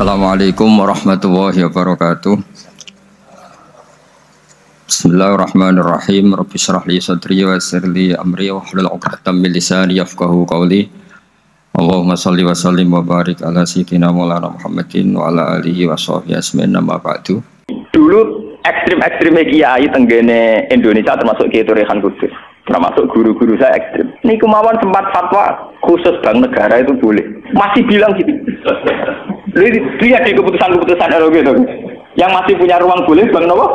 Assalamualaikum warahmatullahi wabarakatuh. Bismillahirrahmanirrahim. Rabbi shrah li sadri wa yassir li amri wahlul 'uqdatam min lisani yafqahu qawli. Allahumma shalli wa sallim wa barik ala sayyidina Maulana Muhammadin wa ala alihi wa sahbihi ajmain. Amma ba'du. Dulu ekstrim kiai tenggene Indonesia termasuk Kiai Rehan Kudus, termasuk guru-guru saya ekstrim. Ini kemauan sempat fatwa khusus bank negara itu boleh. Masih bilang gitu. Lihat di keputusan-keputusan gitu. Yang masih punya ruang boleh bank apa?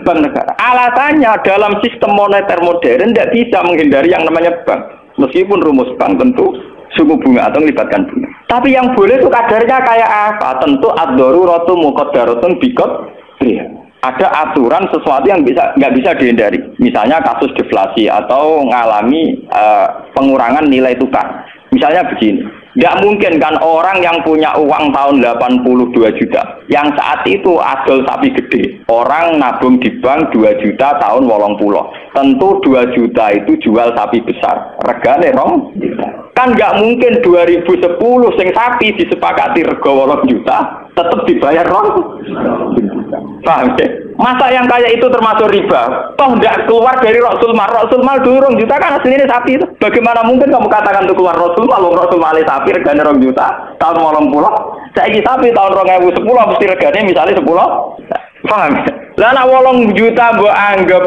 Bank negara. Alasannya dalam sistem moneter modern tidak bisa menghindari yang namanya bank. Meskipun rumus bank tentu suku bunga atau melibatkan bunga. Tapi yang boleh itu kadarnya kayak apa? Tentu ad-daruratu muqaddaratun biqadriha. Ada aturan sesuatu yang nggak bisa dihindari. Misalnya kasus deflasi atau mengalami pengurangan nilai tukar. Misalnya begini, nggak mungkin kan orang yang punya uang tahun 82 juta, yang saat itu adol sapi gede, orang nabung di bank 2 juta tahun 80. Tentu 2 juta itu jual sapi besar, regane rong. Kan nggak mungkin 2010 sing sapi disepakati rego 8 juta, tetap dibayar rong. Paham ya? Masa yang kayak itu termasuk riba? Toh tidak keluar dari Rasul Mal. Rasul Mal dulu rong juta kan aslinya sapi itu. Bagaimana mungkin kamu katakan itu keluar Rasul Mal? Rasul Mal sapi regane rong juta tahun 80. Saiki sapi tahun 2010 mesti regane misalnya 10. Paham? Lah nek 8 juta mbok anggap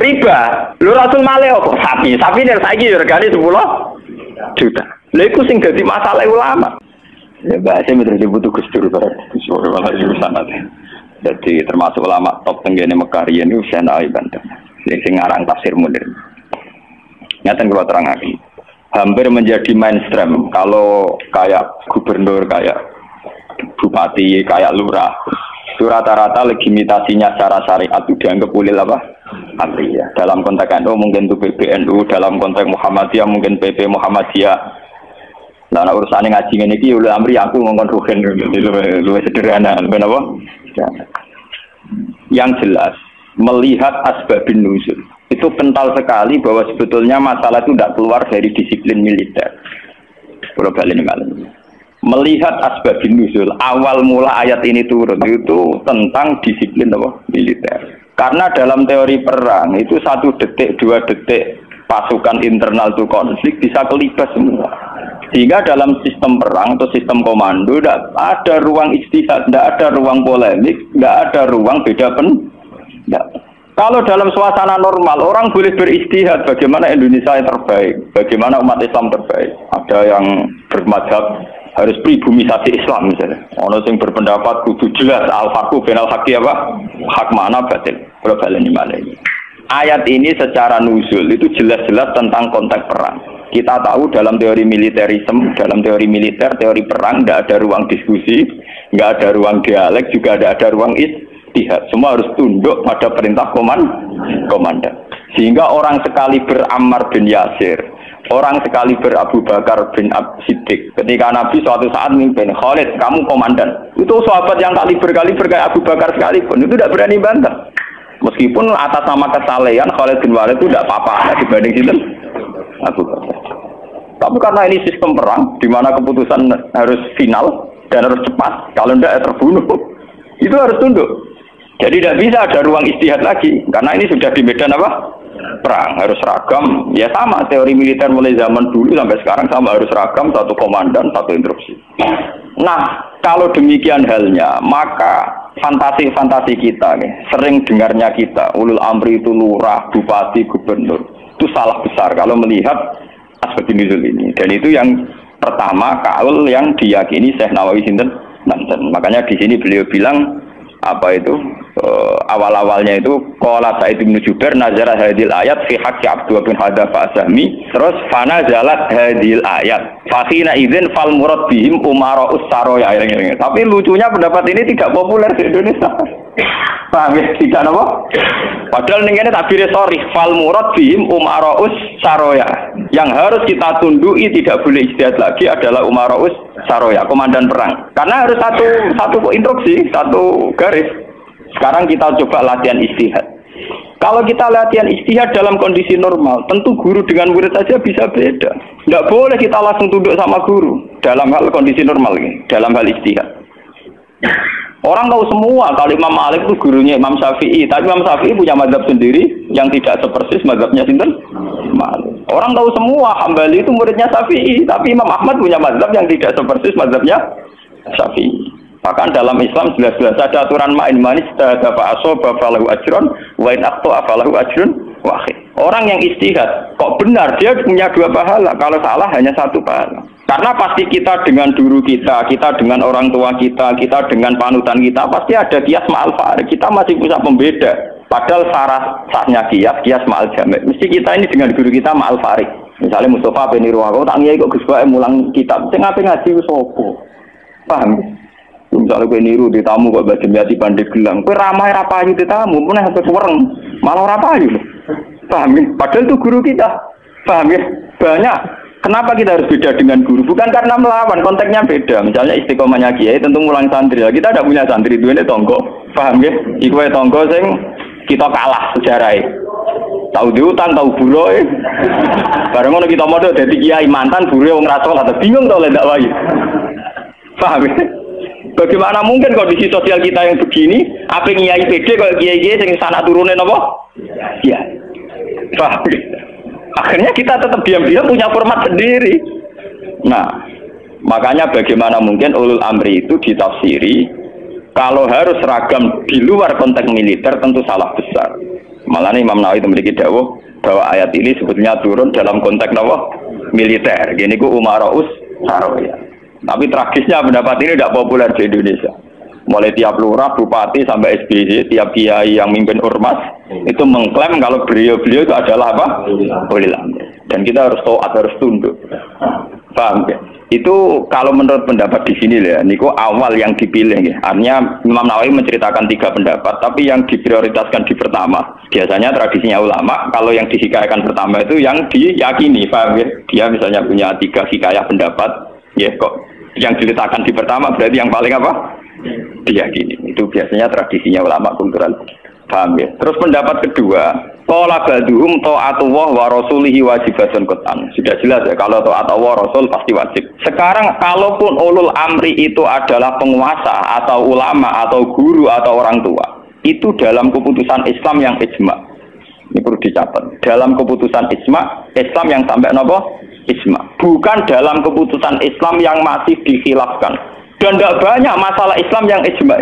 riba. Lho Rasul Mal kok sapi? Sapi nek saiki regane 10 juta. Lha iku sing dadi masalah ulama. Ya bahasa menurut butuh Gus Dur barang. Suara malah di sana. Jadi termasuk ulama top tenggene Mekah riyen niku Syekh Nawawi Banten. Sing ngarang tafsir Munir. Ngaten kula terangake. Hampir menjadi mainstream kalau kayak gubernur, kayak bupati, kayak lurah. Itu rata-rata legitimasinya secara syariat itu dianggap ulil apa? Amriyah. Dalam konteks NU mungkin itu PBNU, dalam konteks Muhammadiyah mungkin PP Muhammadiyah. Lah nek urusane ngaji ngene iki ulil amri aku ngongkon rugen luwih sederhana, ben apa? Yang jelas melihat asbabun nuzul itu kental sekali bahwa sebetulnya masalah itu tidak keluar dari disiplin militer. Kalau balik ini melihat asbabun nuzul awal mula ayat ini turun itu tentang disiplin apa? Militer. Karena dalam teori perang itu 1 detik 2 detik pasukan internal itu konflik bisa kelibas semua. Sehingga dalam sistem perang atau sistem komando tidak ada ruang ijtihad, tidak ada ruang polemik, tidak ada ruang beda pendapat. Kalau dalam suasana normal orang boleh beristihad bagaimana Indonesia yang terbaik, bagaimana umat Islam terbaik. Ada yang bermadzhab harus pribumisasi Islam misalnya. Ono sing berpendapat kudu jelas al-haqqu bainal haqqi apa? Hak mana batil. Kalau balen ini. Ayat ini secara nuzul itu jelas-jelas tentang konteks perang. Kita tahu dalam teori militerisme, dalam teori militer, teori perang, tidak ada ruang diskusi, nggak ada ruang dialek, juga tidak ada ruang ijtihad. Semua harus tunduk pada perintah komandan. Sehingga orang sekali Ammar bin Yasir, orang sekali Abu Bakar bin Siddiq. Ketika Nabi suatu saat memimpin, Khalid, kamu komandan. Itu sahabat yang kaliber kayak Abu Bakar sekalipun, itu tidak berani bantah. Meskipun atas nama kesalehan Khalid bin Walid itu tidak apa-apa dibanding itu Abu Bakar. Tapi karena ini sistem perang, di mana keputusan harus final dan harus cepat, kalau tidak terbunuh, itu harus tunduk. Jadi tidak bisa ada ruang istihad lagi, karena ini sudah di medan apa? Perang, harus seragam. Ya sama, teori militer mulai zaman dulu sampai sekarang sama, harus seragam, satu komandan, satu instruksi. Nah, kalau demikian halnya, maka fantasi-fantasi kita, nih, sering dengarnya kita, ulul amri itu lurah, bupati, gubernur, itu salah besar kalau melihat asbab nuzul ini. Dan itu yang pertama kaul yang diyakini Syekh Nawawi sinten Banten. Makanya di sini beliau bilang apa itu awal-awalnya itu qala Sa'id bin Jubair nazara hadil ayat fi haqqi Abdullah bin Hadza Asami, terus fana zalat hadil ayat fakhina idzin fal murad bihim umara ussaroya. Tapi lucunya pendapat ini tidak populer di Indonesia. Paham ya? Tidak apa? Padahal ini tabir sorry fal murad bihim umara ussaroya. Yang harus kita tundui tidak boleh ijtihad lagi adalah umara ussaroya, komandan perang. Karena harus satu instruksi, satu garis. Sekarang kita coba latihan ijtihad. Kalau kita latihan ijtihad dalam kondisi normal, tentu guru dengan murid saja bisa beda. Tidak boleh kita langsung tunduk sama guru dalam hal kondisi normal, dalam hal ijtihad. Orang tahu semua kalau Imam Malik itu gurunya Imam Syafi'i, tapi Imam Syafi'i punya mazhab sendiri yang tidak sepersis mazhabnya sinten Malik. Orang tahu semua Hambali itu muridnya Syafi'i, tapi Imam Ahmad punya mazhab yang tidak sepersis mazhabnya Syafi'i. Bahkan dalam Islam jelas-jelas ada aturan main manis ada fa'asoba falahu ajron wa in aqta'a falahu ajrun wahid. Orang yang ijtihad kok benar dia punya 2 pahala, kalau salah hanya 1 pahala. Karena pasti kita dengan guru kita dengan orang tua kita dengan panutan kita pasti ada kias ma'al farid. Kita masih bisa pembeda. Padahal sahnya kias ma'al jamek. Mesti kita ini dengan guru kita ma'al farid. Misalnya Mustafa bin Irwaqa tak ngiyai kok Gus Bae mulang kitab. Sing ape ngaji wis opo? Paham? Misalnya kowe niru di tamu kok Mbah Jemyati Pandai Gelang. Kowe ramai ra payu di tamu, meneh sampe wereng. Malah ora payu. Paham? Padahal itu guru kita. Paham ya? Banyak. Kenapa kita harus beda dengan guru? Bukan karena melawan, konteksnya beda. Misalnya istiqomahnya kiai tentu mulang santri. Kita tidak punya santri, duwe tonggo. Paham ya? Iku tonggo sing kita kalah sejarahnya. Tahu diutang, tahu buroe. Bareng ngono kita modal dadi kiai mantan buroe wong ra salat. Bingung to lek ndak wae. Paham ya? Bagaimana mungkin kondisi sosial kita yang begini, apa kiai PD kalau kiai-kiai sing sana turune napa? Iya. Paham ya? Akhirnya kita tetap diam-diam punya format sendiri. Nah, makanya bagaimana mungkin ulul amri itu ditafsiri kalau harus seragam di luar konteks militer tentu salah besar. Malah Imam Nawawi memiliki dawuh bahwa ayat ini sebetulnya turun dalam konteks apa? Militer. Gini ku umaraus saroya. Tapi tragisnya pendapat ini tidak populer di Indonesia. Mulai tiap lurah, bupati sampai SBY, tiap kiai yang mimpin ormas itu mengklaim kalau beliau-beliau itu adalah apa? Ulil amri. Dan kita harus taat, harus tunduk. Paham ya? Itu kalau menurut pendapat di sini ya, niku awal yang dipilih ya. Artinya Imam Nawawi menceritakan 3 pendapat, tapi yang diprioritaskan di pertama. Biasanya tradisinya ulama, kalau yang dihikayahkan pertama itu yang diyakini, paham ya? Dia misalnya punya 3 hikayah pendapat, ya kok yang diletakkan di pertama berarti yang paling apa? Diyakini. Itu biasanya tradisinya ulama kultural. Paham ya? Terus pendapat kedua, qala ba'duhum ta'atullah wa rasulihi wajibatun qat'an. Sudah jelas ya kalau taat Allah Rasul pasti wajib. Sekarang kalaupun ulul amri itu adalah penguasa atau ulama atau guru atau orang tua, itu dalam keputusan Islam yang ijma. Ini perlu dicatat. Dalam keputusan ijma, Islam yang sampai napa? Ijma. Bukan dalam keputusan Islam yang masih dikhilafkan. Dan tidak banyak masalah Islam yang ijma.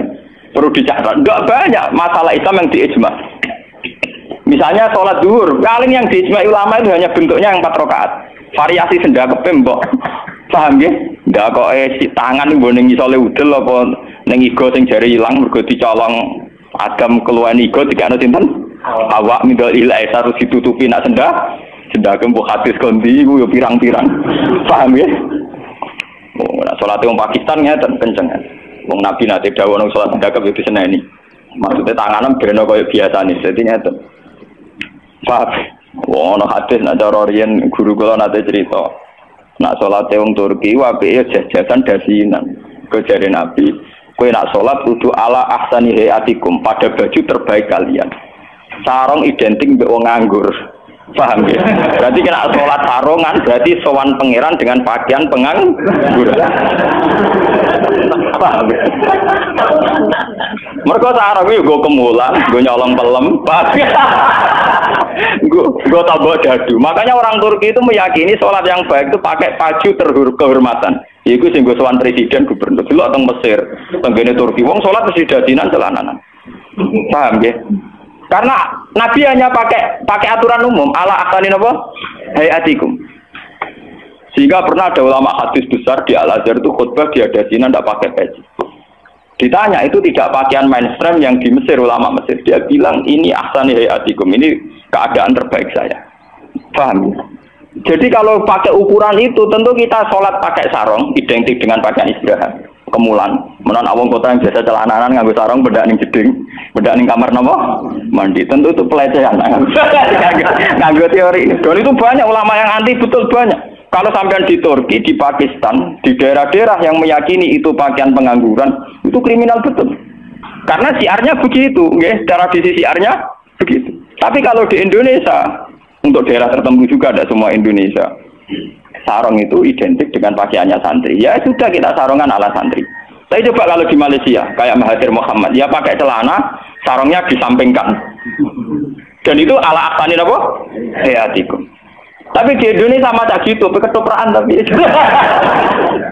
Perlu dicatat. Tidak banyak masalah Islam yang diijma. Misalnya sholat zuhur, paling yang diijma ulama itu hanya bentuknya yang 4 rakaat. Variasi sendal kepembok. Paham ya? Tidak kok si tangan itu ning isole udel apa ning igo sing jari ilang mergo dicolong Adam keluar igo dikane sinten? Awak mindol ilai harus ditutupi nak sendal. Sendal kembok hadis kondi iku yo pirang-pirang. Paham ya? Oh, nak salat wong Pakistan ngeten kenceng. Wong Nabi nate dawuh nang salat ndakep itu seneni. Maksudnya tanganan breno kaya biasane. Dadi ngeten. Paham. Wong ana hadis nak cara riyen guru kula nate cerita. Nak salat wong Turki apike jajasan dasinan. Kejare Nabi, kowe nak salat kudu ala ahsani hayatikum, pada baju terbaik kalian. Sarung identik mbek wong nganggur. Paham ya? Berarti kena sholat sarungan berarti sowan pangeran dengan pakaian pengangguran. Paham ya? Mereka sarung itu gue kemulan, gue nyolong pelem, gue tambah dadu. Makanya orang Turki itu meyakini sholat yang baik itu pakai baju kehormatan. Iku sing gue sowan presiden gubernur dulu atau Mesir, tenggene Turki. Wong sholat mesti dadinan celananan. Paham ya? Karena Nabi hanya pakai aturan umum ala ahsani apa? Hayatikum. Sehingga pernah ada ulama hadis besar di Al-Azhar itu khutbah di Adasina tidak pakai peci. Ditanya itu tidak pakaian mainstream yang di Mesir, ulama Mesir. Dia bilang ini ahsani hayatikum, ini keadaan terbaik saya. Paham? Jadi kalau pakai ukuran itu tentu kita sholat pakai sarung identik dengan pakaian istirahat. Kemulan, menon awang kota yang biasa celananan nganggo sarung bedak ning jeding, bedak ning kamar napa? Mandi. Tentu itu pelecehan. Nganggo teori. Dan itu banyak ulama yang anti, betul banyak. Kalau sampean di Turki, di Pakistan, di daerah-daerah yang meyakini itu pakaian pengangguran, itu kriminal betul. Karena siarnya begitu, nggih, tradisi siarnya begitu. Tapi kalau di Indonesia, untuk daerah tertentu juga ada semua Indonesia. Sarung itu identik dengan pakaiannya santri. Ya sudah kita sarungan ala santri. Tapi coba kalau di Malaysia, kayak Mahathir Muhammad, ya pakai celana, sarungnya disampingkan. Dan itu ala aksanin apa? Hayatikum. Tapi di Indonesia sama tak gitu, ketoprak tapi.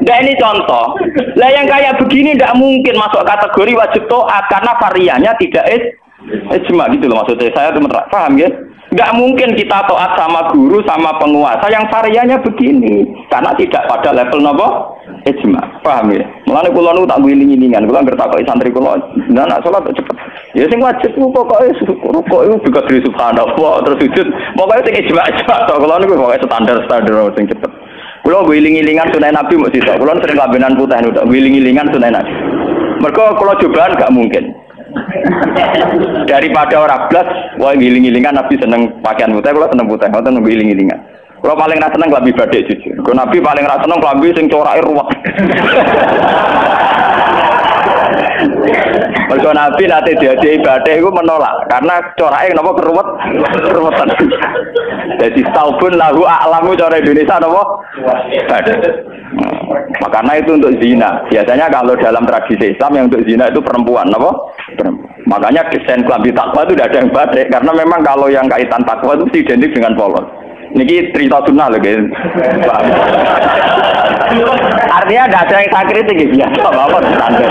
Nah ini contoh. Lah yang kayak begini tidak mungkin masuk kategori wajib taat karena variannya tidak ijma gitu loh maksudnya. Saya tuh paham ya? Nggak mungkin kita taat sama guru, sama penguasa yang variannya begini. Karena tidak pada level nopo ijma. Paham ya? Mulane kula nu tak wiling-wilingan, kula ngertakoki santri kula, nak salat cepet. Ya sing wajib ku pokoke rukuk iku juga dari subhanallah terus sujud. Pokoke sing ijma tok kula niku pokoke standar sing cepet. Kula wiling-wilingan sunah Nabi mok sitok. Kula sering lambenan putih niku tak wiling-wilingan sunah Nabi. Mergo kula cobaan gak mungkin. Daripada orang blas, wah giling-gilingan Nabi seneng pakaian putih, kalau seneng putih, kalau seneng giling-gilingan. Kalau paling rasa seneng klambi badai jujur. Kalau Nabi paling rasa seneng klambi sing corake ruwet. Mergo Nabi nate diadai badai itu menolak karena corake kenapa keruwetan. Jadi taubun lahu a'lamu cara Indonesia napa? Badai. Makanya itu untuk zina. Biasanya kalau dalam tradisi Islam yang untuk zina itu perempuan, apa? Makanya desain klambi takwa itu tidak ada yang badai karena memang kalau yang kaitan takwa itu identik dengan polos. Ini cerita sunnah loh guys. Artinya tidak ada yang saya kritik biasa, apa standar.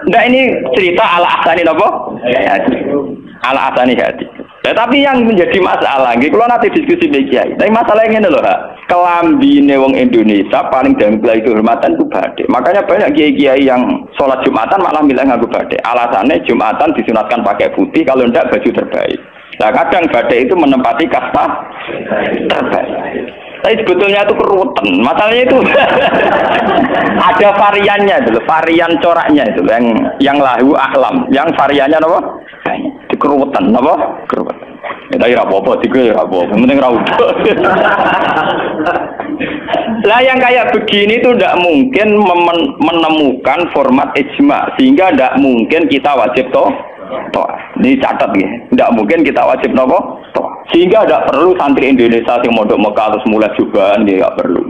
Nah ini cerita ala asani apa? Ala asani hati. Ya, tapi yang menjadi masalah, kalau nanti diskusi kiai. Tapi masalahnya ini loh, kelambine wong Indonesia paling dangkal itu hormatan itu badai. Makanya banyak kiai-kiai yang sholat Jumatan malah bilang ngaku badai. Alasannya Jumatan disunatkan pakai putih, kalau tidak baju terbaik. Nah kadang badai itu menempati kasta terbaik. Tapi sebetulnya itu keruwetan. Masalahnya itu ada variannya dulu, varian coraknya itu yang lahu ahlam, yang variannya apa? Keruwetan, apa? Keruwetan. Kita ira apa-apa, tiga ira apa-apa, penting ra udah. Lah yang kayak begini itu tidak mungkin menemukan format ijma, sehingga tidak mungkin kita wajib toh. Ini catat ya, tidak mungkin kita wajib nopo. Sehingga tidak perlu santri Indonesia yang mondok Mekah terus mulai jubahan, dia nggak perlu.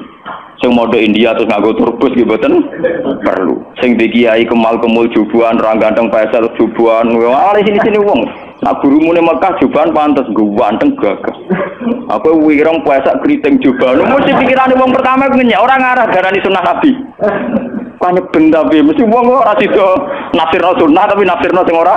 Sing mondok India terus nganggo turbus gitu boten perlu. Sing di kiai kemal-kemul jubuhan, orang ganteng pasal jubuhan, wah sini wong. Nah gurumu ning Mekah jubahan pantes ganteng gagah. Apa wirang puasa keriting jubahan. Mesti pikirane wong pertama ngenyek orang ngarah darani sunah Nabi. Kane benda piye mesti wong ora sida nafsirno sunah tapi nafsirno sing ora.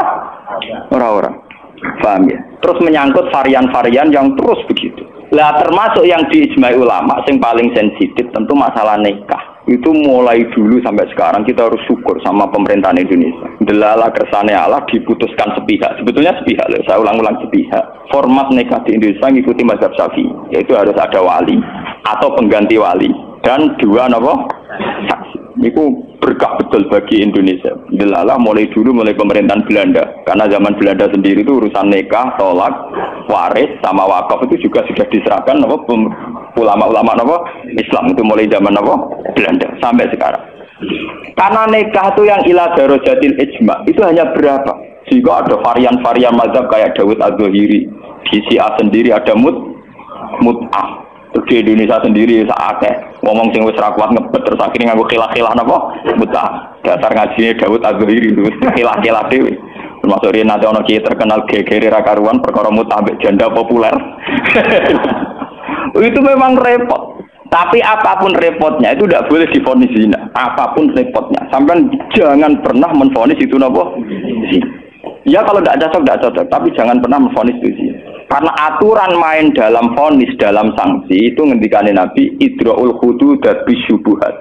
Paham ya? Terus menyangkut varian-varian yang terus begitu. Lah termasuk yang diijmai ulama yang paling sensitif tentu masalah nikah. Itu mulai dulu sampai sekarang kita harus syukur sama pemerintahan Indonesia. Delala kersane Allah diputuskan sepihak. Sebetulnya sepihak loh, saya ulang-ulang sepihak. Format nikah di Indonesia mengikuti mazhab Syafi'i, yaitu harus ada wali atau pengganti wali dan dua saksi. Itu berkah betul bagi Indonesia. Delala mulai dulu mulai pemerintahan Belanda. Karena zaman Belanda sendiri itu urusan nikah, tolak, waris sama wakaf itu juga sudah diserahkan ulama-ulama Islam itu mulai zaman Belanda sampai sekarang. Karena nikah itu yang ila darajatil ijma itu hanya berapa? Jika ada varian-varian mazhab kayak Dawud Az-Zahiri, di Syiah sendiri ada mut'ah. Di Indonesia sendiri saatnya ngomong sing wis ra kuat ngebet terus akhirnya nganggo khilah-khilah napa mut'ah. Dasar ngajine Dawud Az-Zahiri itu khilah-khilah dhewe. Termasuk riyen nate ana kiai terkenal gegere ra karuan perkara mut'ah mbek janda populer. Itu memang repot. Tapi apapun repotnya itu tidak boleh divonis zina. Apapun repotnya, sampai jangan pernah menvonis itu napa zina. Ya kalau tidak cocok, tapi jangan pernah menvonis itu zina. Karena aturan main dalam vonis, dalam sanksi itu ngendikane Nabi idraul hudud bisyubuhat.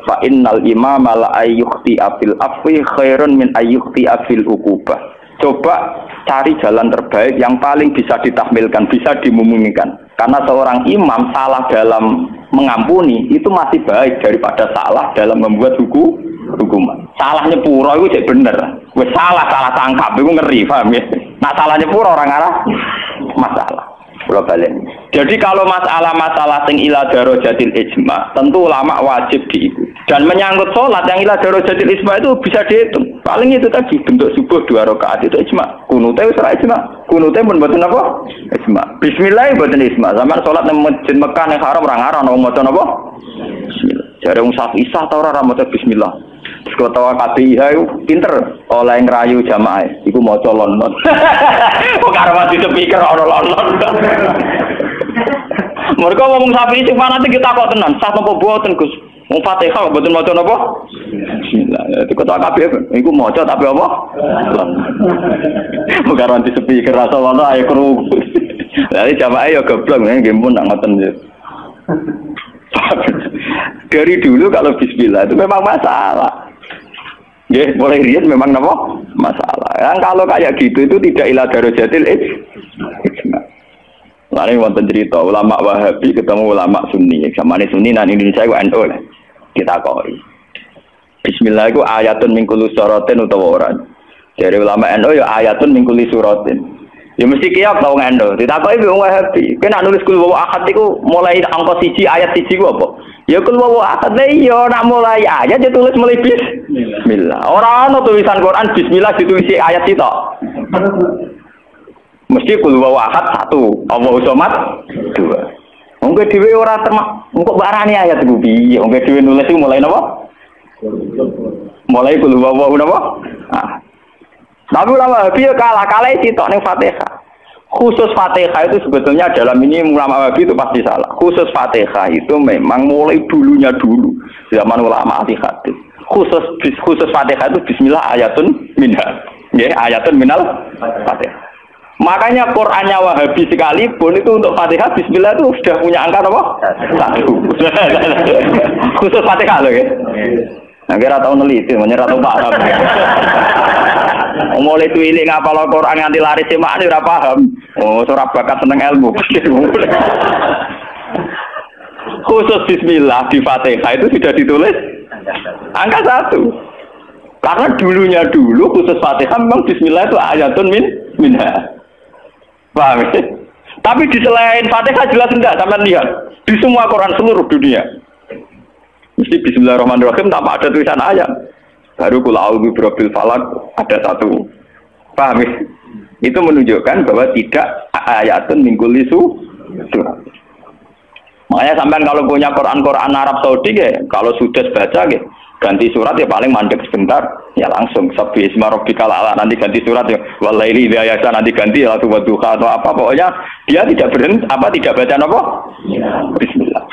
Fa innal imama la ayyukhti afil afwi khairun min ayyukhti afil uqubah. Coba cari jalan terbaik yang paling bisa ditahmilkan, bisa dimumingkan. Karena seorang imam salah dalam mengampuni itu masih baik daripada salah dalam membuat hukuman. Salahnya pura itu jadi bener. Wes salah tangkap itu ngeri, paham ya? Nah salahnya pura orang arah masalah. Kalau balen. Jadi kalau masalah-masalah sing ila darajatil ijma, tentu ulama wajib diikuti. Dan menyangkut sholat yang ila darajatil ijma itu bisa dihitung. Paling itu tadi bentuk subuh 2 rakaat itu ijma. Kunute wis ora ijma. Kunute pun mboten apa? Ijma. Bismillah mboten ijma. Zaman sholat nang Masjid Mekah ning Haram ora ngarang wong maca napa? Bismillah. Jare wong Syafi'i sah ta ora maca bismillah. Terus ketua KBIH itu pinter oleh ngerayu jamaah. Iku maca lon-lon. Kok karo mati speaker ora lon-lon. Mereka ngomong Syafi'i sing fanatik kita kok tenan, sah napa boten Gus? Wong Fatihah kok boten maca napa? Bismillah. Itu ketua KBIH iku maca tapi apa? Kok karo mati speaker rasa ono ayo kru. Lah jamaah ya goblok nggih pun nak ngoten. Dari dulu kalau bismillah itu memang masalah. Ya, mulai riat memang apa? Masalah. Yang kalau kayak gitu itu tidak ila darajatil ijma. Lalu wonten cerita ulama Wahabi ketemu ulama Sunni. Zamane Sunni nang Indonesia iku NU lah. Kita koi. Bismillah iku ayatun min kulli suratin utawa ora. Dari ulama NU ya ayatun min kulli suratin. Ya mesti kiyak tau NU. Ditakoki wong Wahabi. Kena nulis kul wa ahad iku mulai angka 1 ayat 1 ku apa? Ya kul wa ahad iya nak mulai ayat ditulis mulai bismillah. Ora ana tulisan Quran bismillah ditulis ayat itu. Mesti kul wa ahad 1, Allahu somad 2. Wong dhewe ora termak engko barani ayat iku piye? Wong dhewe nulis iku mulai napa? Mulai kul wa napa? Tapi ulama Wahabi kalah sitok ning Fatihah. Khusus Fatihah itu sebetulnya dalam ini ulama Wahabi itu pasti salah. Khusus Fatihah itu memang mulai dulunya dulu zaman ulama ahli hadis. Khusus Fatihah itu bismillah ayatun minha. Nggih, ayatun minal Fatihah. Makanya Qur'annya Wahabi sekalipun itu untuk Fatihah bismillah itu sudah punya angka apa? 1. Khusus Fatihah loh ya. Nah, kira tau neliti, menyerah tau paham. Mulai tuilik ngapal Al-Quran nganti laris semak ini ora paham. Oh, ora bakat seneng ilmu. Khusus bismillah di Fatihah itu sudah ditulis angka 1. Karena dulunya dulu khusus Fatihah memang bismillah itu ayatun minha. Paham ya? Tapi di selain Fatihah jelas enggak, sampean lihat. Di semua Quran seluruh dunia. Mesti bismillahirrahmanirrahim tanpa ada tulisan ayat. Baru kul a'udzu birabbil falaq ada 1. Paham ya? Itu menunjukkan bahwa tidak ayatun min kulli surah. Makanya sampean kalau punya Quran Arab Saudi ya, kalau sudah baca ya, ganti surat ya paling mandek sebentar, ya langsung sabbi isma rabbikal a'la, nanti ganti surat ya walaili idza yasha, nanti ganti ya wadduha atau apa, pokoknya dia tidak berhenti tidak baca apa? Bismillah.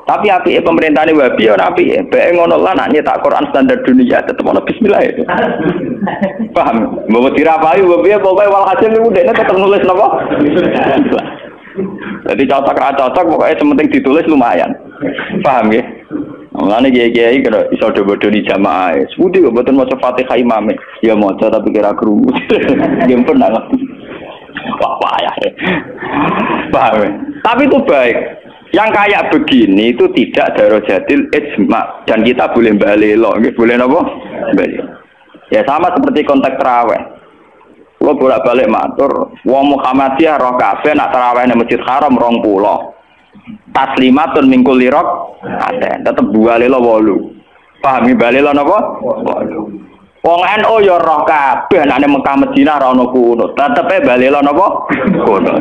Tapi api pemerintah ini Wahabi ya api, bae ngono lah nak nyetak Quran standar dunia tetep ono bismillah itu. Paham? Mbok dirapahi Wahabi pokoke walhasil niku dekne tetep nulis napa? Bismillah. Jadi cocok pokoknya sementing ditulis lumayan. Paham ya? Mulane kiai-kiai kira iso do-do di jamaah. Sepundi kok mboten maca Fatihah imame. Ya maca tapi kira krungu. Nggih pun nang. Wah payah. Paham ya? Tapi itu baik. Yang kayak begini itu tidak darajatil ijma dan kita boleh balelo, nggih boleh napa? Balelo. Ya sama seperti konteks tarawih. Kalau bolak-balik matur, wong Muhammadiyah roh kabeh nak tarawih nang Masjid Haram 20. Taslimatun min kulli rak'atain. Tetep balelo 8. Pahami balelo napa? 8. Wong NU ya roh kabeh nek nang Mekah Madinah ra ono kunut. Tetepe balelo napa? Kunut.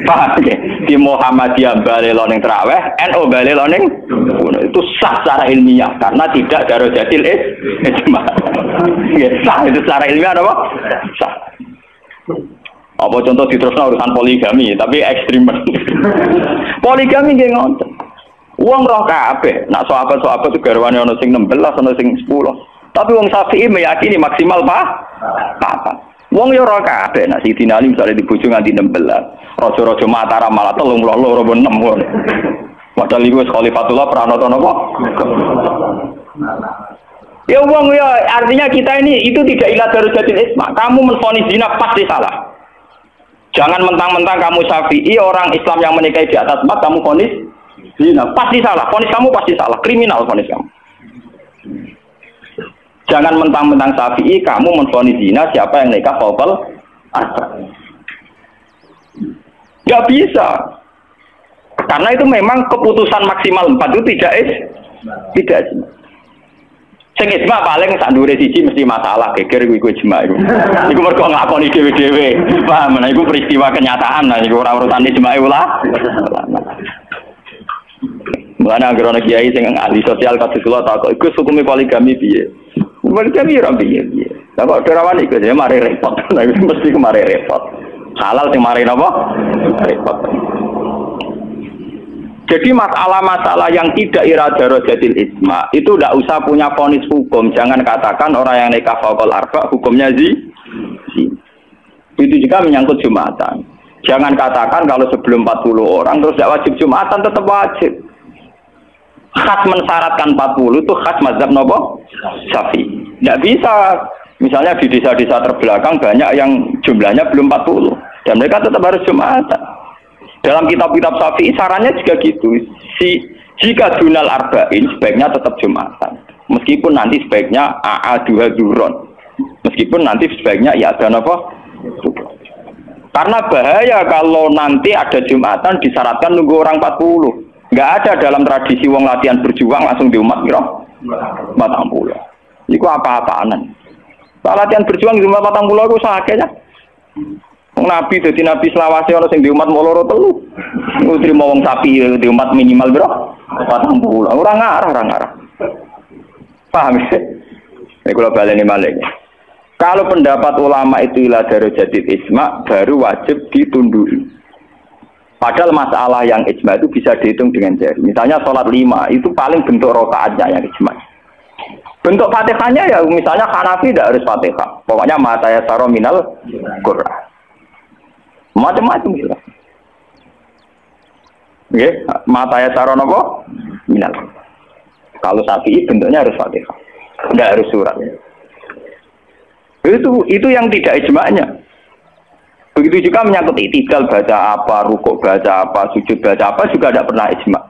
Paham ya? Di Muhammadiyah balelo ning tarawih, NU balelo ning kunut. Itu sah secara ilmiah karena tidak darajatil ijma. Ya sah itu secara ilmiah apa? Sah. Apa contoh diterusno urusan poligami, tapi ekstrim. Poligami nggih ngoten. Wong roh kabeh, nak sahabat-sahabat itu garwane ana sing 16, ana sing 10. Tapi wong Syafi'i meyakini maksimal apa? Wong yo roh kabeh, nak Sidina Ali misale dibojo nganti 16. Raja-raja Mataram malah 32 apa 6 ngono. Padahal iku Khalifatullah pranata napa? Ya wong ya artinya kita ini itu tidak ila darajatil ijma. Kamu menvonis zina pasti salah. Jangan mentang-mentang kamu Syafi'i orang Islam yang menikahi di atas 4 kamu vonis zina pasti salah. Vonis kamu pasti salah, kriminal vonis kamu. Jangan mentang-mentang Syafi'i kamu menvonis zina siapa yang nikah fawqal asar. Enggak bisa. Karena itu memang keputusan maksimal 4 itu tidak. Sing ijma paling sak ndure siji mesti masalah geger iku ijma iku. Iku mergo nglakoni dhewe-dhewe. Paham? Nah iku peristiwa kenyataan, nah iku ora urusane ijma ulama. Mulane anggere ana kiai sing ahli sosial kados kula takok, "Iku hukume poligami piye?" Poligami ora piye. Lah kok derawan iku ya mari repot. Lah mesti kemari repot. Halal sing mari napa? Repot. Jadi masalah-masalah yang tidak irada rojatil isma itu tidak usah punya vonis hukum. Jangan katakan orang yang nikah faqal arba hukumnya itu juga menyangkut Jumatan. Jangan katakan kalau sebelum 40 orang terus tidak wajib Jumatan, tetap wajib. Khas mensyaratkan 40 itu khas mazhab nopo Syafi'i. Tidak bisa. Misalnya di desa-desa terbelakang banyak yang jumlahnya belum 40 dan mereka tetap harus Jumatan. Dalam kitab-kitab Syafi'i sarannya juga gitu. Jika dunal arba'in sebaiknya tetap Jumatan. Meskipun nanti sebaiknya a'aduha duron. Meskipun nanti sebaiknya ya ada nopo. Karena bahaya kalau nanti ada Jumatan disyaratkan nunggu orang 40. Nggak ada dalam tradisi wong latihan berjuang langsung di umat kira 40. Iku apa-apaanan. Latihan berjuang di umat 40 itu sakitnya. Nabi dadi nabi selawase ana sing di umat moloro telu. Utrimo wong sapi di umat minimal bro 40. Ora ngarah. Paham ya? Nek kula baleni malih. Kalau pendapat ulama itu ila darajatil isma baru wajib ditunduki. Padahal masalah yang ijma itu bisa dihitung dengan jari. Misalnya sholat 5 itu paling bentuk rokaatnya yang ijma. Bentuk fatihahnya ya misalnya Hanafi tidak harus fatihah. Pokoknya mata ya saro minal Qur'an. Macam-macam gitu. Oke, mata ya saro nopo minal. Kalau Syafi'i bentuknya harus fatihah. Tidak harus surat. Itu yang tidak ijma'nya. Begitu juga menyangkut i'tidal baca apa, rukuk baca apa, sujud baca apa juga tidak pernah ijma'.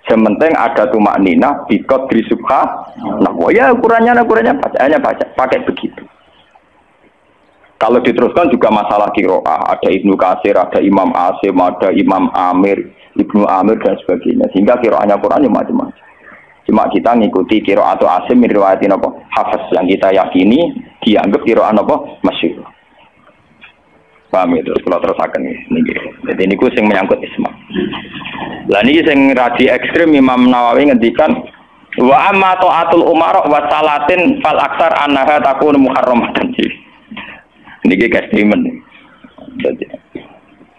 Sementing ada tumakninah bikot di subha. Nah, ya ukurannya bacaannya pakai begitu. Kalau diteruskan juga masalah qiraah, ada Ibnu Katsir, ada Imam Asim, ada Imam Amir, Ibnu Amir dan sebagainya. Sehingga qiraahnya Qurannya macam-macam. Cuma kita ngikuti qiraah atau Asim riwayatin apa? Hafiz yang kita yakini dianggap qiraah apa? Masyhur. Paham itu, kalau terusakan ini. Jadi ini sing menyangkut isma. Lah ini sing radi ekstrim Imam Nawawi ngendikan wa amma ta'atul umara wa salatin fal aksar annaha takun muharramatan. Niki ekstrimen.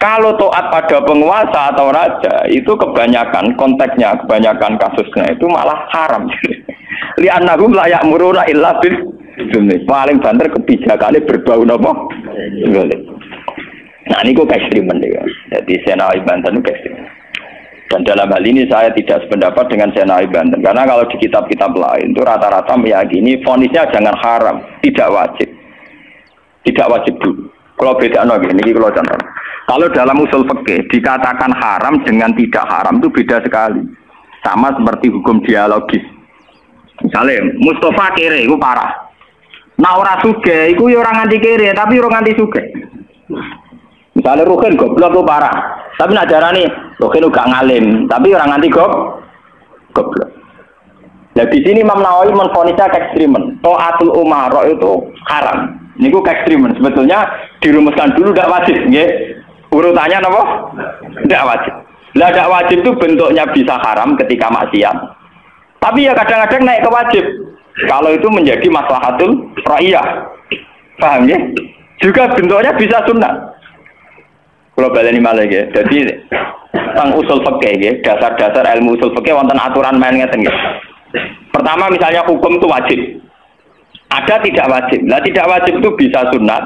Kalau taat pada penguasa atau raja itu kebanyakan konteksnya, kebanyakan kasusnya itu malah haram. Li annahum la ya'muruna illa bil paling banter kebijakannya berbau napa? Nah ini kok ekstrimen ya. Jadi Senawi Banten itu ekstrimen. Dan dalam hal ini saya tidak sependapat dengan Senawi Banten. Karena kalau di kitab-kitab lain itu rata-rata meyakini vonisnya jangan haram, tidak wajib. Tidak wajib dulu. Kalau beda ini kalau contoh. Kalau dalam usul fikih dikatakan haram dengan tidak haram itu beda sekali. Sama seperti hukum dialogis. Misalnya Mustafa kere itu parah. Nah orang sugih itu ya orang anti kere tapi orang anti sugih. Misalnya Ruhin goblok itu parah, tapi nak darani Ruhin gak ngalim, tapi orang anti goblok. Nah di sini Imam Nawawi menfonisnya ekstrimen. Ta'atul umara itu haram. Ini ku ekstrimen. Sebetulnya dirumuskan dulu tidak wajib, nggih. Urutannya apa? Tidak wajib. Lah tidak wajib itu bentuknya bisa haram ketika maksiat. Tapi ya kadang-kadang naik ke wajib. Kalau itu menjadi maslahatul ra'iyah. Paham ya? Juga bentuknya bisa sunnah. Kalau baleni malih nggih. Jadi tentang usul fikih nggih, dasar-dasar ilmu usul fikih wonten aturan main ngeten nggih. Pertama misalnya hukum itu wajib. Ada tidak wajib. Lah tidak wajib itu bisa sunat,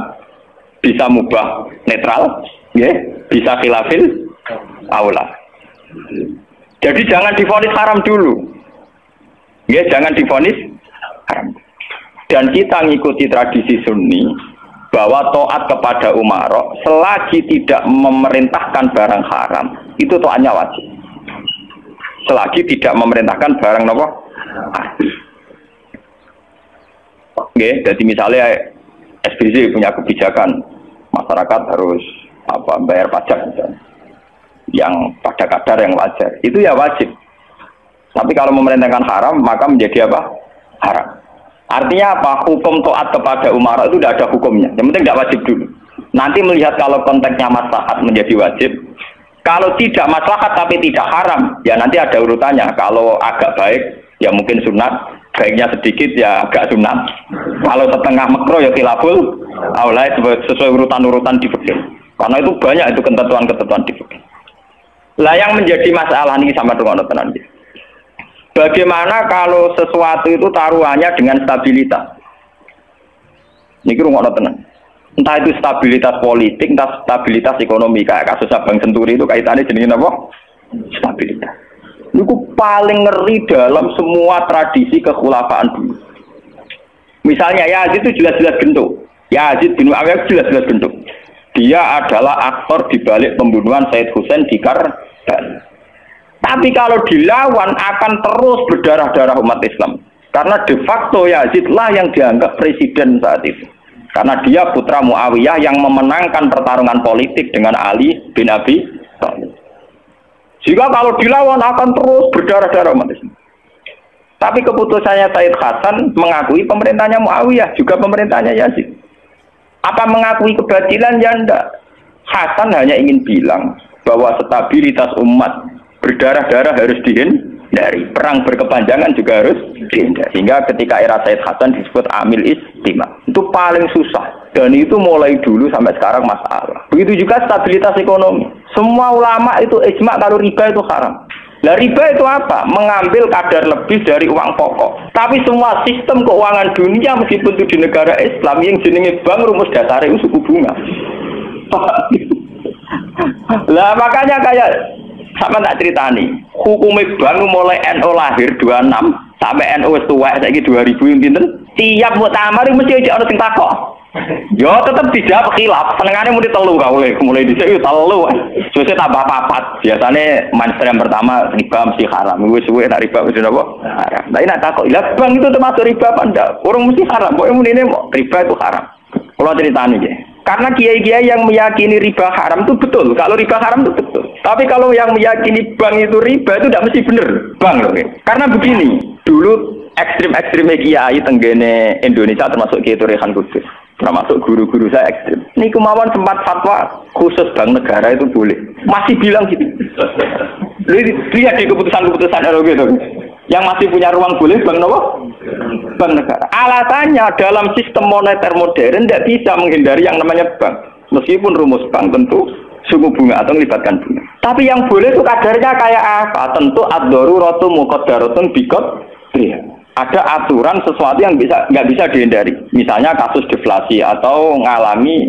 bisa mubah, netral, nggih, bisa khilafil aula. Jadi jangan divonis haram dulu. Nggih, jangan divonis haram. Dan kita ngikuti tradisi Sunni bahwa taat kepada umara selagi tidak memerintahkan barang haram itu taatnya wajib. Selagi tidak memerintahkan barang apa? Oke, jadi misalnya SBY punya kebijakan masyarakat harus bayar pajak misalnya, yang pada kadar yang wajar itu ya wajib. Tapi kalau memerintahkan haram maka menjadi apa? Haram. Artinya apa? Hukum taat kepada umara itu tidak ada hukumnya. Yang penting tidak wajib dulu. Nanti melihat kalau konteksnya maslahat menjadi wajib, Kalau tidak maslahat tapi tidak haram, ya nanti ada urutannya. Kalau agak baik, ya mungkin sunat. Baiknya sedikit, ya agak sunat. Kalau setengah makro, ya khilaful aula sesuai urutan-urutan di fikih. Karena itu banyak itu ketentuan-ketentuan di fikih. Lah yang menjadi masalah ini sama dengan tenan. Bagaimana kalau sesuatu itu taruhannya dengan stabilitas? Ini rungokno tenan. Entah itu stabilitas politik, entah stabilitas ekonomi, kayak kasus Abang Senturi itu kaitannya jenenge apa? Stabilitas. Itu paling ngeri dalam semua tradisi kekhulafaan dulu. Misalnya Yazid itu jelas-jelas gentuk. Yazid bin Muawiyah jelas-jelas gentuk. Dia adalah aktor di balik pembunuhan Said Hussein di Karbala. Tapi kalau dilawan akan terus berdarah-darah umat Islam. Karena de facto Yazid lah yang dianggap presiden saat itu. Karena dia putra Muawiyah yang memenangkan pertarungan politik dengan Ali bin Abi Thalib. Jika kalau dilawan akan terus berdarah-darah umat Islam. Tapi keputusannya Said Hasan mengakui pemerintahnya Muawiyah, juga pemerintahnya Yazid. Apa mengakui kebatilan? Ya enggak. Hasan hanya ingin bilang bahwa stabilitas umat berdarah-darah harus dihindari. Perang berkepanjangan juga harus dihindari. Sehingga ketika era Said Hasan disebut Amil Istima. Itu paling susah. Dan itu mulai dulu sampai sekarang masalah. Begitu juga stabilitas ekonomi. Semua ulama itu ijma kalau riba itu haram. Nah riba itu apa? Mengambil kadar lebih dari uang pokok. Tapi semua sistem keuangan dunia meskipun itu di negara Islam yang jenenge bank rumus dasar itu suku bunga. Lah makanya kayak sama tak ceritani, hukumnya bank mulai NU lahir 26 sampai NU wis tuwek saiki 2000 yang pinten, tiap muktamar mesti aja ono sing takok. Yo tetep tidak khilaf, senengane muni telu mulai dhisik yo telu. Suwe tambah papat. Biasane mainstream pertama riba mesti haram. Wis suwe tak riba wis napa? Haram. Lah nek takok, "Lah bank itu termasuk riba apa ndak?" Urung mesti haram. Pokoke munine riba itu haram. Kalau ceritani nggih. Karena kiai-kiai yang meyakini riba haram itu betul. Kalau riba haram itu betul. Tapi kalau yang meyakini bank itu riba itu tidak mesti benar. Bank loh. Karena begini, dulu ekstrim-ekstrimnya kiai tenggene Indonesia termasuk Kiai Rehan Kudus. Termasuk guru-guru saya ekstrim. Ini kemauan sempat fatwa khusus bank negara itu boleh. Masih bilang gitu. Lihat di keputusan-keputusan ROG itu. Yang masih punya ruang boleh bank apa? Bank negara. Alasannya dalam sistem moneter modern tidak bisa menghindari yang namanya bank. Meskipun rumus bank tentu suku bunga atau melibatkan bunga. Tapi yang boleh itu kadarnya kayak apa? Tentu ad-daruratu muqaddaratun biqadriha. Ada aturan sesuatu yang nggak bisa dihindari. Misalnya kasus deflasi atau mengalami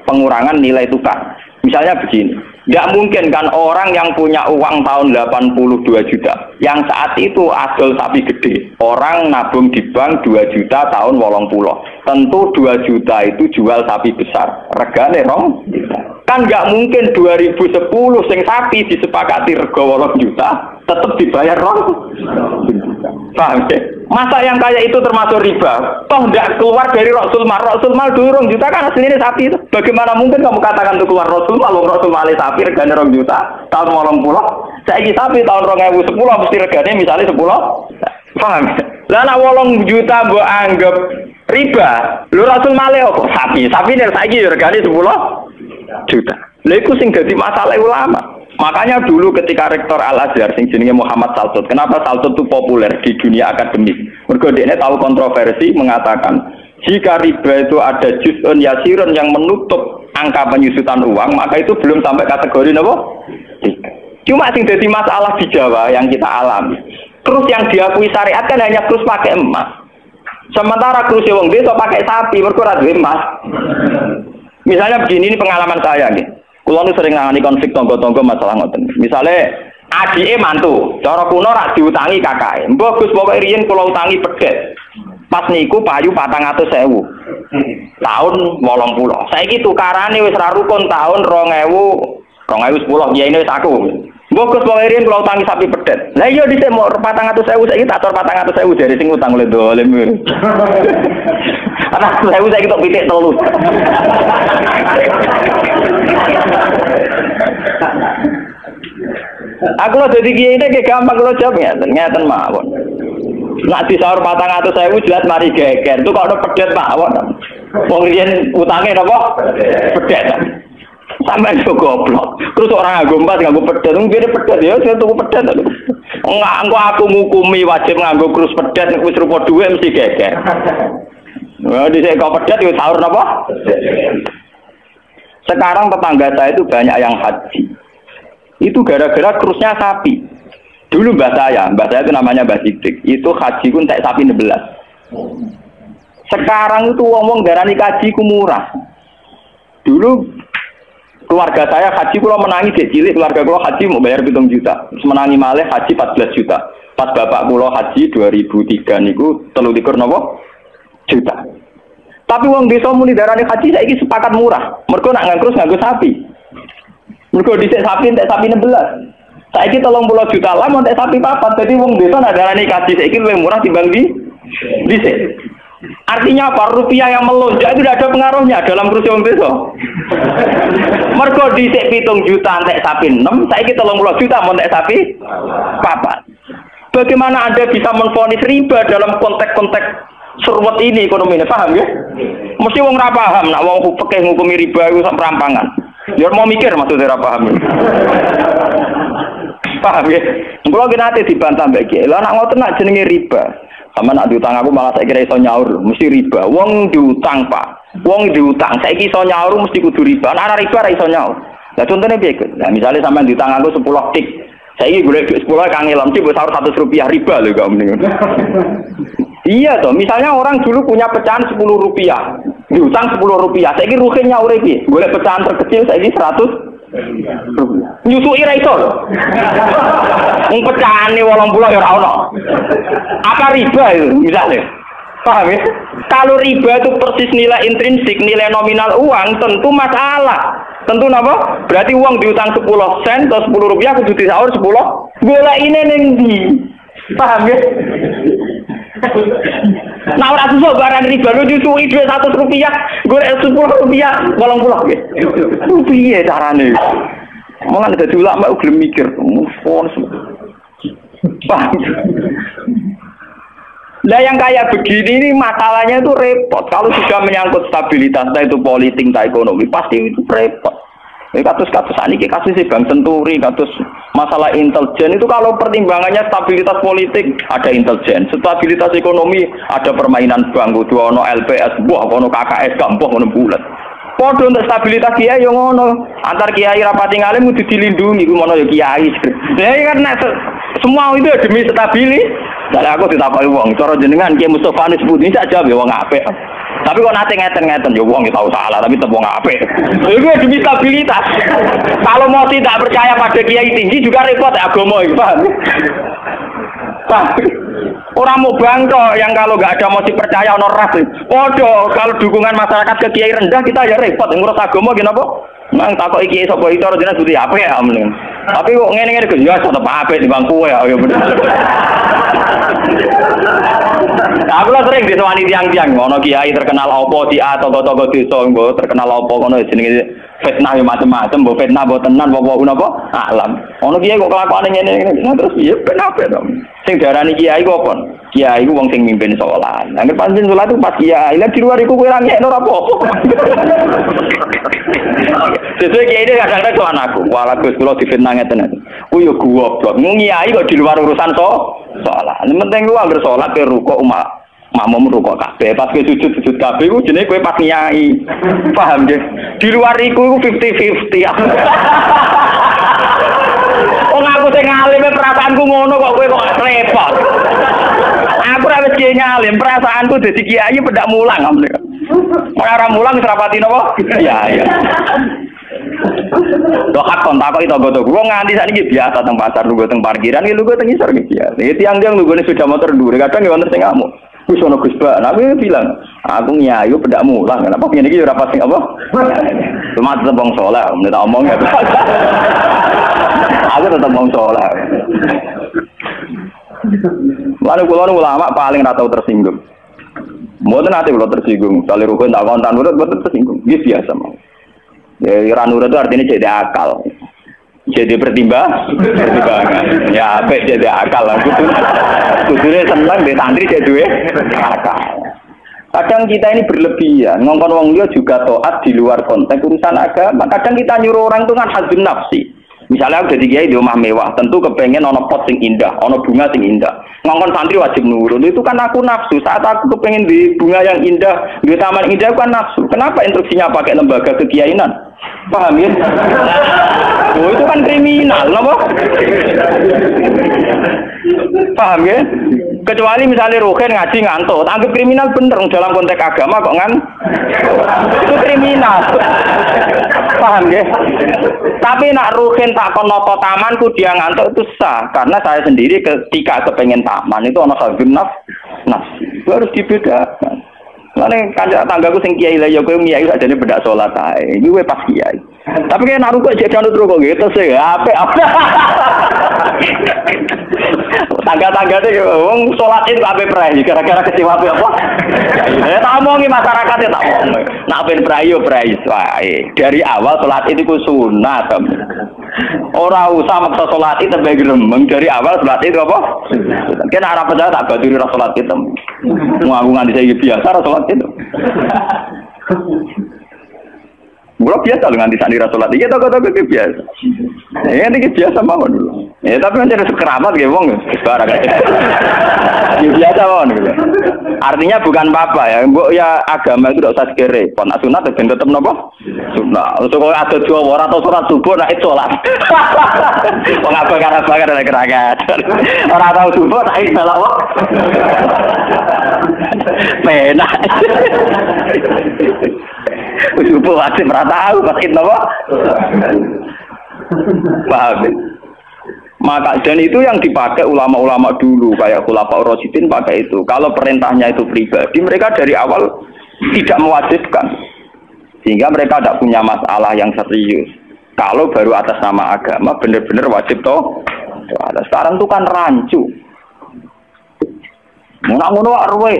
pengurangan nilai tukar. Misalnya begini, nggak mungkin kan orang yang punya uang tahun 82 juta, yang saat itu adol sapi gede, orang nabung di bank 2 juta tahun 80. Tentu 2 juta itu jual sapi besar, regane rong. Kan nggak mungkin 2010 sing sapi disepakati rego 8 juta, tetap dibayar rong. Paham ya? Masa yang kayak itu termasuk riba? Toh tidak keluar dari Rasul Mal dulu 2 juta kan aslinya sapi itu. Bagaimana mungkin kamu katakan itu keluar Rasul Mal sapi regane 2 juta tahun 80. Saiki sapi tahun 2010 mesti regane misalnya 10. Paham ya? Lah nek 8 juta mbok anggap riba. Lho Rasul Mal kok sapi nek saiki regane 10 juta. Lha iku sing dadi masalah ulama. Makanya dulu ketika rektor Al-Azhar sing jenenge Muhammad Salsut, kenapa Salsut itu populer di dunia akademik? Mergo dekne tahu kontroversi mengatakan jika riba itu ada juz'un yasirun yang menutup angka penyusutan uang, maka itu belum sampai kategori apa? Cuma sing dadi masalah di Jawa yang kita alami. Terus yang diakui syariat kan hanya terus pakai emas. Sementara terus wong desa pakai sapi, mergo ora duwe emas. Misalnya begini, ini pengalaman saya nih. Kulo nu sering nangani konflik tonggo-tonggo masalah ngoten. Misale adike mantu, cara kuno rak diutangi kakake. Mbok Gus pokoke riyen kula utangi pedhet. Pas niku payu 400.000. Tahun 80. Saiki tukarane wis ra rukun tahun 2010 kiyaine wis aku. Mbok Gus pokoke riyen kula utangi sapi pedhet. Lah iya dhisik mau 400.000 saiki tak atur 400.000 dari sing utang le dolim. Ana saya saiki tok pitik telu. Aku lo jadi kiai ini gampang lo jawab ngeten mawon. Nak disaur 400.000 jelas mari geger. Itu kok ada pedet mawon. Wong riyen utange napa? Pedet. Sampai itu goblok. Terus orang nganggo empat, nganggo pedet, ngene pedet ya, saya tuku pedet. Enggak, aku ngukumi wajib nganggo krus pedet, wis rupa duwe mesti geger. Nah, dhisik kok pedet yo sahur napa? Sekarang tetangga saya itu banyak yang haji. Itu gara-gara krusnya sapi. Dulu mbah saya itu namanya Mbah Sidik. Itu haji ku entek sapi 16. Sekarang itu wong-wong darani haji ku murah. Dulu keluarga saya haji kula menangi dek cilik, keluarga kula haji mau bayar 7 juta. Terus menangi malih haji 14 juta. Pas bapak kula haji 2003 niku 23 napa juta. Tapi wong desa muni darani haji saiki sepakat murah. Mergo nak nganggo sapi. Mergo dhisik sapi entek sapi 16. Saiki 30 juta lah mau entek sapi papat. Jadi wong desa nak darani haji saiki luwih murah timbang dhisik. Artinya apa? Rupiah yang melonjak itu tidak ada pengaruhnya dalam kursi wong desa. Mergo dhisik 7 juta entek sapi 6, saiki 30 juta mau entek sapi papat. Bagaimana Anda bisa menvonis riba dalam konteks-konteks surwet ini ekonomi ini? Paham ya? Mesti wong ra paham nak wong fikih ngukumi riba iku sak perampangan. Ya mau mikir maksudnya ra paham. Paham ya? Kula ki nate dibantah mbek Kiai. Lah nak ngoten nak jenenge riba. Sama nak diutang aku malah saya kira iso nyaur, mesti riba. Wong diutang Pak, wong diutang. Saya iso nyaur mesti kudu riba. Nah riba ra iso nyaur. Nah contohnya piye? Nah misalnya sampean diutang aku 10 tik, saya ini golek 10 kangelam sih buat sahur 100 rupiah riba loh kamu nih. Iya toh, misalnya orang dulu punya pecahan 10 rupiah, diutang 10 rupiah. Saya ini rugi nyaur iki, golek pecahan terkecil saya ini 100. Nyusui ra iso lho. Wong pecahane 80 ya ora ono. Apa riba itu misalnya? Paham ya? Kalau riba itu persis nilai intrinsik, nilai nominal uang, tentu masalah. Tentu napa? Berarti uang diutang 10 sen atau 10 rupiah kudu disaur 10. Golekine ning ndi? Paham ya? Nah ora susah barang riba lu nyusui duit 100 rupiah, golek 10 rupiah 80 nggih. Piye carane? Monggo dadi ulama gelem mikir, mufon. Paham? Lah yang kayak begini ini masalahnya itu repot. Kalau sudah menyangkut stabilitas, entah itu politik, entah ekonomi, pasti itu repot. Kasus-kasus ini kasus Bank Senturi, kasus masalah intelijen itu kalau pertimbangannya stabilitas politik ada intelijen, stabilitas ekonomi ada permainan bank, dua ono LPS, buah ono KKS, gampang ono bulat. Podo untuk stabilitas kiai yang ono antar kiai rapati ngalim kudu dilindungi, ku ono ya kiai. Ya kan semua itu demi stabilitas. Dari aku ditapai wong, cara jenengan Kiai Mustofa nis putih saja be wong apik. Tapi kok nate ngeten-ngeten ya wong tahu salah tapi tetep wong apik. Itu demi stabilitas. Kalau mau tidak percaya pada kiai tinggi juga repot agama iki, paham? Paham? Orang mau bangko yang kalau nggak ada motif percaya ono ras. Podo kalau dukungan masyarakat ke kiai rendah kita ya repot ngurus agama gini apa? Mang takok iki sapa itu jenengan budi apik ya mending. Tapi kok ngene-ngene Gus ya tetep apik di bangku ya bener. Aku lah sering disewani tiang-tiang, ono kiai terkenal opo di A tokoh-tokoh desa, mbok terkenal opo kono jenenge fitnah yo macam-macam, mbok fitnah mbok tenan apa napa alam. Ono kiai kok kelakuane ngene-ngene terus piye penape to. Sing diarani kiai ku apa? Kiai ku wong sing mimpin salat. Nek pancen salat itu pas kiai, lah di luar iku kowe ra ngekno ora apa-apa. Sesuai kiai ini kadang-kadang soal aku, wala Gus kula difitnah ngeten. Ku yo goblok, kiai kok di luar urusan salat. Penting lu anggere salat ke rukuk makmum rukuk kabeh, pas ke sujud kabeh ku jenenge kowe pas nyai. Paham nggih? Di luar iku 50-50. Wong aku sing ngalim perasaanku ngono kok kowe kok repot. Aku ra wis kiai ngalim, perasaanku dadi kiai pendak mulang amne. Ora mulang serapati napa? Iya. Doa kontak itu gotok. Gua nganti saat ini biasa teng pasar, lu teng parkiran, lu teng isor gitu ya. Ini tiang-tiang lu gue sudah motor dulu. Kadang gak wonten sing ngamuk. Gus ono Gus Ba. Nabi bilang, aku nyayu pedak mulang. Kenapa punya iki ora pas sing apa? Cuma tetep wong saleh, meneh tak omong ya. Aku tetep wong saleh. Lalu kula ulama paling ra tau tersinggung. Mboten ate kula tersinggung. Sale rukun tak kontan urut mboten tersinggung. Iki biasa mah. Ya ranura itu artinya jadi akal, jadi pertimbangan. Ya apa jadi akal lah. Kudune seneng di santri jadi akal. Kadang kita ini berlebihan, ngongkon wong liya juga taat di luar konteks urusan agama. Kadang kita nyuruh orang itu kan hadzun nafsi. Misalnya aku jadi kiai di rumah mewah, tentu kepengen ono pot sing indah, ono bunga sing indah. Ngongkon santri wajib nurut. Itu kan aku nafsu. Saat aku kepengen di bunga yang indah, di taman indah aku kan nafsu. Kenapa instruksinya pakai lembaga kekiainan? Paham ya? Oh, itu kan kriminal, loh. Paham ya? Kecuali misalnya Ruhin ngaji ngantuk, anggap kriminal bener dalam konteks agama kok itu kriminal. Paham ya? Tapi nak Ruhin tak konoto tamanku dia ngantuk itu sah, karena saya sendiri ketika kepengen taman itu ana hadzun nafsi. Itu harus dibedakan. Lane kanca tanggaku sing kiai lah ya kowe kiai sajane bedak salat ae. Iki kowe pas kiai. Tapi kayak naruh kok jadi anut kok gitu sih. Apa? Tangga-tangga itu wong salat itu ape prai gara-gara kecewa apa? Ya tak omongi masyarakat ya tak omong. Nak ben prai yo prai wae. Dari awal salat itu ku sunat. Ora usah maksa salat itu tambah gremeng dari awal salat itu apa? Kan arah percaya tak baturi salat itu. Ngaku nganti saya biasa salat itu. Mula biasa loh nganti sandi salat. Iya toko-toko biasa. Ya ini biasa mawon dulu. Ya tapi kan jadi sekeramat gitu wong. Sekarang ya biasa mawon gitu. Artinya bukan apa-apa ya. Mbok ya agama itu tidak usah sekere. Pon sunat ben tetep napa? Sunat. Terus kok ada dua ora atau surat subuh nek salat. Wong abang-abang ada gerakan. Ora tau subuh tak salat kok. Penak. Subuh wajib tahu pasti napa? Paham. Maka dan itu yang dipakai ulama-ulama dulu kayak Khulafaur Rasyidin pakai itu. Kalau perintahnya itu pribadi, mereka dari awal tidak mewajibkan. Sehingga mereka tidak punya masalah yang serius. Kalau baru atas nama agama benar-benar wajib toh. Sekarang itu kan rancu. Ngono arwah.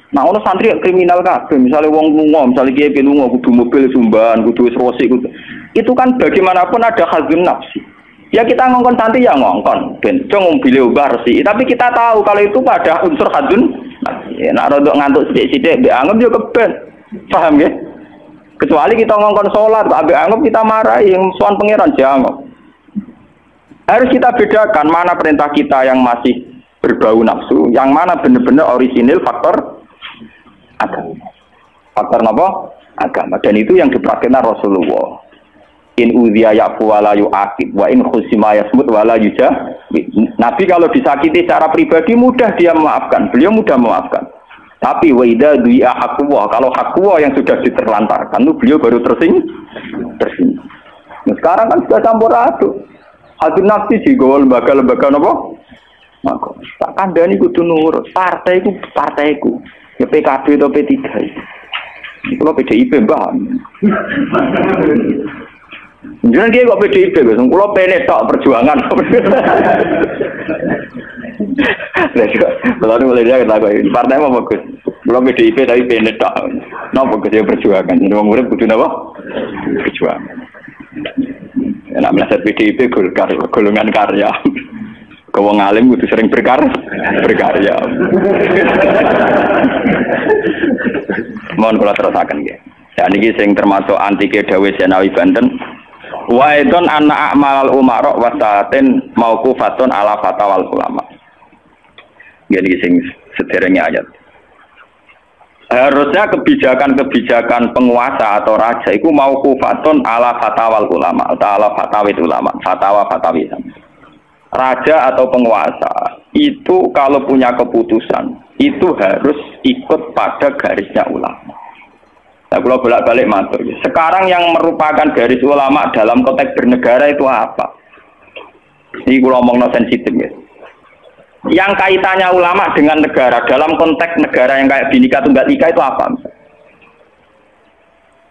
Nah, ono santri kriminal kabeh, misalnya wong lunga, misalnya kiai lunga kudu mobil sumban, kudu rosi kudu. Itu kan bagaimanapun ada hadzun nafsi. Ya kita ngongkon santri ya ngongkon, ben cung mobil bersih. Tapi kita tahu kalau itu pada unsur hadzun nafsi. Nek rodok ngantuk sithik-sithik mbek anggap yo keben. Paham ya? Kecuali kita ngongkon salat, mbek anggap kita marahi yang sowan pangeran jangan. Harus kita bedakan mana perintah kita yang masih berbau nafsu, yang mana benar-benar orisinil faktor agama. Faktor apa? Agama. Dan itu yang dipraktikkan Rasulullah. In udhiya ya'fu wa la yu'aqib wa in khusima yasmut wa la yujah. Nabi kalau disakiti secara pribadi mudah dia memaafkan. Beliau mudah memaafkan. Tapi wa idza du'a haqqullah, kalau haqqullah yang sudah diterlantarkan itu beliau baru tersinggung. Nah, sekarang kan sudah campur aduk. Hadzun nafsi digawa lembaga-lembaga apa? Maka tak kandhani kudu nurut. Partaiku. Ya PKB atau P3 itu kalau PDIP mbak jangan dia kok PDIP kalau PNE tak perjuangan kalau mulai dia kata partai apa bagus kalau PDIP tapi PNE tak bagus dia perjuangan jadi orang murid butuh apa perjuangan enak melihat PDIP golongan karya wong alim kudu sering berkarya. Mohon kula terusaken nggih. Ya niki sing termasuk antike dawuh Senawi Banten. Wa idon anna a'malal umara wa sa'atin mauqufatun ala fatawal ulama. Jadi sing sederenge ayat. Harusnya kebijakan-kebijakan penguasa atau raja itu mauqufatun ala fatawal ulama atau ala fatawit ulama, fatwa-fatwi. Raja atau penguasa itu kalau punya keputusan itu harus ikut pada garisnya ulama. Nah, kalau bolak-balik matur. Sekarang yang merupakan garis ulama dalam konteks bernegara itu apa? Ini kalau ngomong sensitif ya. Yang kaitannya ulama dengan negara dalam konteks negara yang kayak Bhinneka Tunggal Ika itu apa?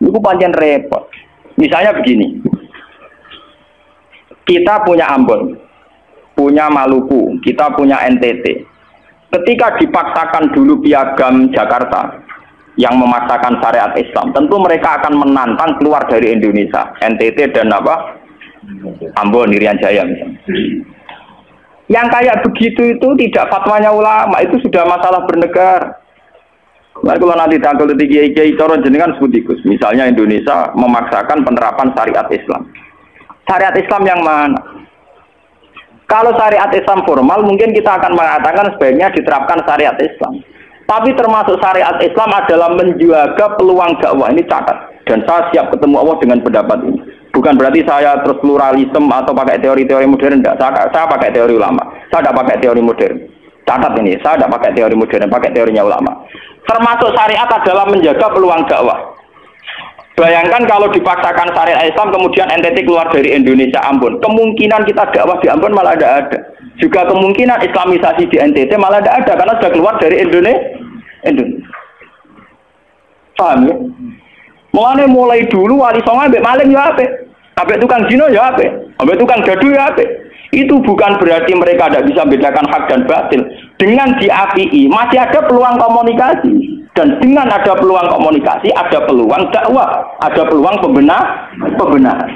Itu panjang repot. Misalnya begini, kita punya Ambon, punya Maluku, kita punya NTT. Ketika dipaksakan dulu piagam Jakarta yang memaksakan syariat Islam, tentu mereka akan menantang keluar dari Indonesia, NTT dan apa? Ambon, Irian Jaya misalnya. Yang kayak begitu itu tidak fatwanya ulama, itu sudah masalah bernegara. Nah, kalau nanti tanggal kiai cara jenengan sebut ikus. Misalnya Indonesia memaksakan penerapan syariat Islam. Syariat Islam yang mana? Kalau syariat Islam formal mungkin kita akan mengatakan sebaiknya diterapkan syariat Islam. Tapi termasuk syariat Islam adalah menjaga peluang dakwah. Ini catat. Dan saya siap ketemu Allah dengan pendapat ini. Bukan berarti saya terus pluralisme atau pakai teori-teori modern. Tidak. Saya pakai teori ulama. Saya tidak pakai teori modern. Catat ini. Saya tidak pakai teori modern. Pakai teorinya ulama. Termasuk syariat adalah menjaga peluang dakwah. Bayangkan kalau dipaksakan syariat Islam kemudian NTT keluar dari Indonesia, Ambon. Kemungkinan kita dakwah di Ambon malah ada. Juga kemungkinan Islamisasi di NTT malah ada karena sudah keluar dari Indonesia. Paham ya? Mulai dulu wali songo ambek maling ya apik. Ambek tukang zina ya apik. Ambek tukang gaduh ya apik. Itu bukan berarti mereka tidak bisa membedakan hak dan batil. Dengan diapii masih ada peluang komunikasi. Dan dengan ada peluang komunikasi, ada peluang dakwah, ada peluang pembenahan.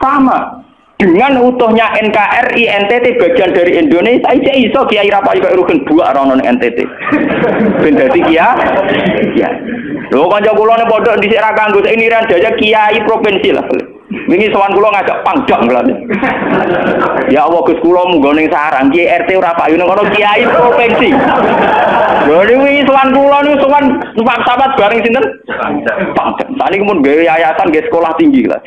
Sama dengan utuhnya NKRI NTT bagian dari Indonesia, iso Kiai Rapayu kok rugen buak rono NTT. Ben dadi ya. Lho kanca kula nek pondok dhisik ra kanggo ini ran jaya kiai provinsi lah. Wingi sowan kula ngajak pangdam lho. Ya Allah Gus kula munggo ning sarang Kiai RT ora payu ning kono kiai provinsi. Lho wingi sowan kula niku sowan numpak sahabat bareng sinten? Pangdam. Saniki mun gawe yayasan nggih sekolah tinggi lah.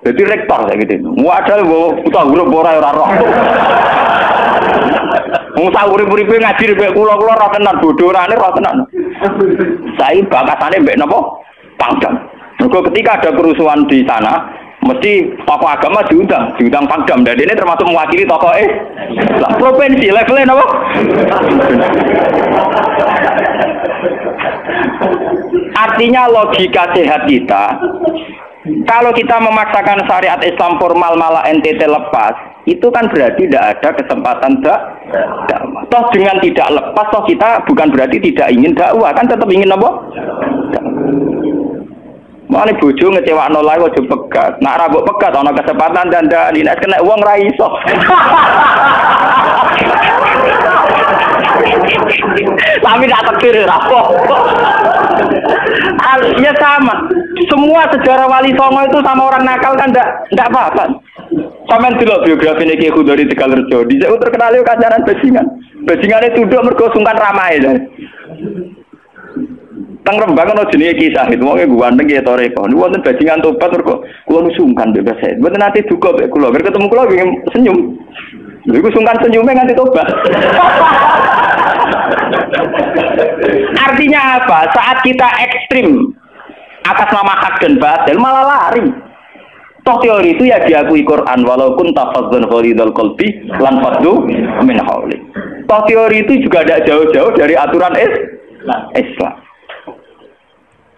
Jadi rektor saya gitu. Wadah buta huruf ora roh. Wong sak urip-uripe ngaji mbek kula ra tenan bodorane ra tenan. Saya bakatane mbek napa? Pangdam. Mergo ketika ada kerusuhan di sana, mesti tokoh agama diundang Pangdam. Dan ini termasuk mewakili tokoh lah provinsi levelnya napa? Artinya logika sehat kita, kalau kita memaksakan syariat Islam formal malah NTT lepas, itu kan berarti tidak ada kesempatan dakwah. Toh dengan tidak lepas, toh kita bukan berarti tidak ingin dakwah, kan tetap ingin apa? Mane bojo ngecewakno lae aja pegat. Nak ra mbok pegat ana kesempatan dandani, nek kena wong ra iso. Tapi tak takdir apa. Ya sama. Semua sejarah Wali Songo itu sama orang nakal kan enggak apa-apa. Sampeyan delok biografi Ki Khudori Tegalrejo, dhisik terkenal yo kancanan bajingan. Bajingane tunduk mergo sungkan ramae. Teng Rembang ana jenenge Ki Sahid, wonge ganteng ya toreko. Niku wonten bajingan tobat mergo kula nu sungkan bebas saya. Mboten nate duka mek kula, ger ketemu kula pengen senyum. Lha iku sungkan senyume nganti tobat. Artinya apa? Saat kita ekstrim atas nama hak dan batil malah lari. Toh teori itu ya diakui Quran walaupun tafazzun ghalidul qalbi lan faddu min hauli. Toh teori itu juga tidak jauh-jauh dari aturan Islam.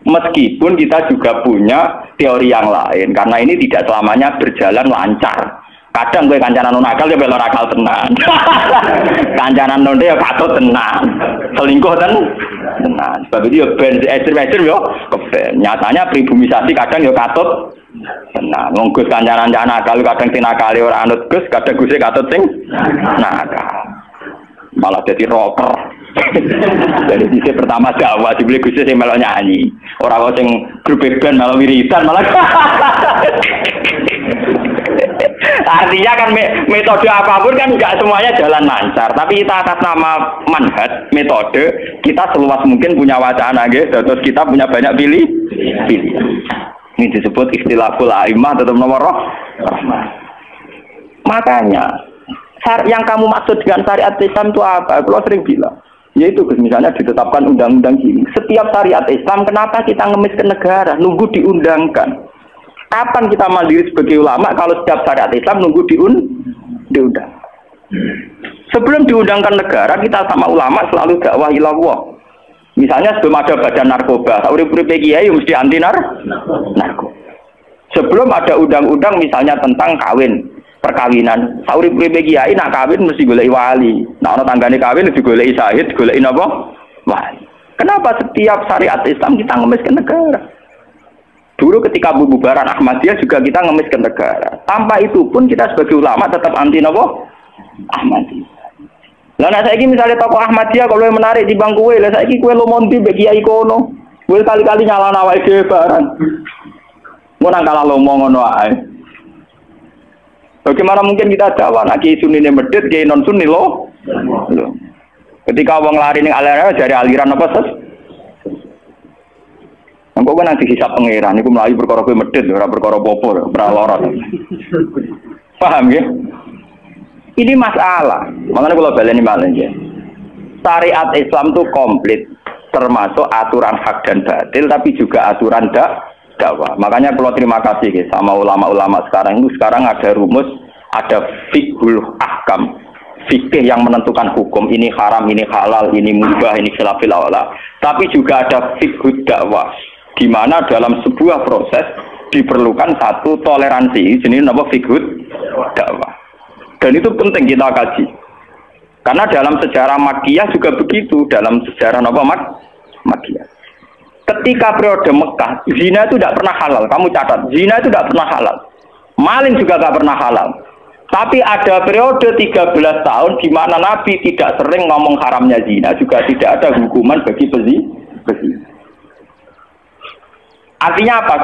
Meskipun kita juga punya teori yang lain, karena ini tidak selamanya berjalan lancar. Kadang gue kancanan nakal ya belok nakal tenan. Kancanan nonde ya katut tenan. Selingkuh tenan. Sebab itu ya ben ekstrim yo keben. Nyatanya pribumisasi kadang ya katut tenan. Wong Gus kancanan nakal kadang sing nakale ora anut Gus, kadang Guse katut sing nakal. Malah jadi rocker. Dari sisi pertama dakwah dibeli Gus sing melok nyanyi. Ora kok sing grup band malah wiridan malah. Artinya kan metode apapun kan enggak semuanya jalan lancar, tapi kita atas nama manhaj metode kita seluas mungkin punya wacana nggih, terus kita punya banyak pilihan. Ini disebut ikhtilaful a'immah tetap nomor rahmah. Makanya yang kamu maksud dengan syariat Islam itu apa? Kalau sering bilang, yaitu misalnya ditetapkan undang-undang gini. Setiap syariat Islam kenapa kita ngemis ke negara, nunggu diundangkan? Kapan kita mandiri sebagai ulama kalau setiap syariat Islam nunggu diundang? Sebelum diundangkan negara, kita sama ulama selalu dakwah ilallah. Misalnya sebelum ada badan narkoba, urip-urip kiai mesti anti narkoba. Sebelum ada undang-undang misalnya tentang kawin, perkawinan, urip-urip kiai nak kawin mesti golek wali. Nah ana tanggane kawin digoleki syahid, goleki napa? Wali. Kenapa setiap syariat Islam kita ngemis ke negara? Dulu ketika pembubaran Ahmadiyah juga kita ngemis ke negara. Tanpa itu pun kita sebagai ulama tetap anti napa? Ahmadiyah. Lah nek saiki misalnya tokoh Ahmadiyah kalau menarik di bang kowe, lah saiki kowe lomonti mbek kiai kono. Kowe kali-kali nyalahno awake dhewe barang. Mun nang kalah lomo ngono ae. Bagaimana mungkin kita dakwah nek kiai sunine medhit, kiai non sunni lo? Ketika wong lari ning aliran dari aliran apa ses? Engko kan nanti hisab pangeran iku mlayu perkara kowe medhit ora perkara apa-apa, ora lara. Paham ya? Ini masalah. Makanya kalau baleni malih ya. Syariat Islam itu komplit, termasuk aturan hak dan batil, tapi juga aturan dakwah. Makanya kalau terima kasih ya, sama ulama-ulama sekarang itu sekarang ada rumus, ada fiqhul ahkam, fikih yang menentukan hukum ini haram, ini halal, ini mubah, ini khilafil aula. Tapi juga ada fiqhul dakwah, di mana dalam sebuah proses diperlukan satu toleransi. Jenis apa fiqhul dakwah. Dan itu penting kita kaji. Karena dalam sejarah Makkiyah juga begitu, dalam sejarah apa Makkiyah. Ketika periode Mekah, zina itu tidak pernah halal. Kamu catat, zina itu tidak pernah halal. Maling juga tidak pernah halal. Tapi ada periode 13 tahun di mana Nabi tidak sering ngomong haramnya zina, juga tidak ada hukuman bagi pezina. Artinya apa?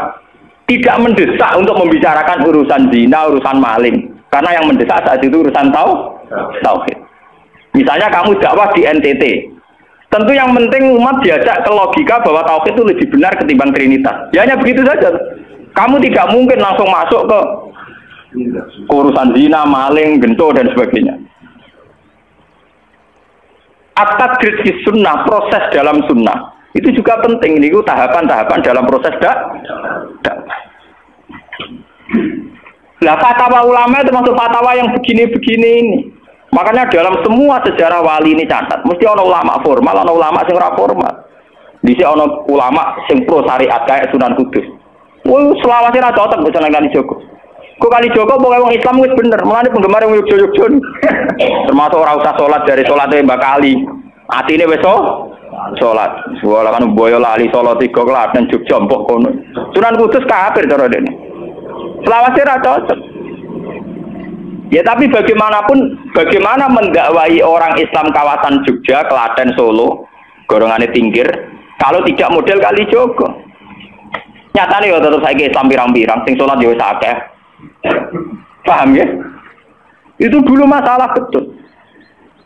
Tidak mendesak untuk membicarakan urusan zina, urusan maling. Karena yang mendesak saat itu urusan tauhid. Misalnya kamu dakwah di NTT. Tentu yang penting umat diajak ke logika bahwa tauhid itu lebih benar ketimbang trinitas. Ya hanya begitu saja. Kamu tidak mungkin langsung masuk ke urusan zina, maling, gento dan sebagainya. At-tadrid fi sunnah, proses dalam sunnah. Itu juga penting. Ini tahapan-tahapan dalam proses dakwah. Lah fatwa ulama itu termasuk fatwa yang begini-begini ini. Makanya dalam semua sejarah wali ini catat, mesti ana ulama formal, ana ulama sing ora formal. Dhisik ana ulama sing pro syariat kayak Sunan Kudus. Woi, selawase ra cocok kok Sunan Kalijogo. Kok Kalijogo pokoke wong Islam wis bener, mulane penggemar wong Yogyo-Yogyo. Termasuk ora usah salat dari salate Mbak Kali. Atine wis salat. Wala kan boyo lali salat 3 klaten Jogja mbok kono. Sunan Kudus kafir cara dene. Selawase ra cocok. Ya tapi bagaimanapun, bagaimana mendakwai orang Islam kawasan Jogja, Klaten, Solo, golongane pinggir, kalau tidak model Kalijogo. Nyatane ya tetep saiki Islam pirang-pirang, sing salat ya wis akeh. Paham ya? Itu dulu masalah betul.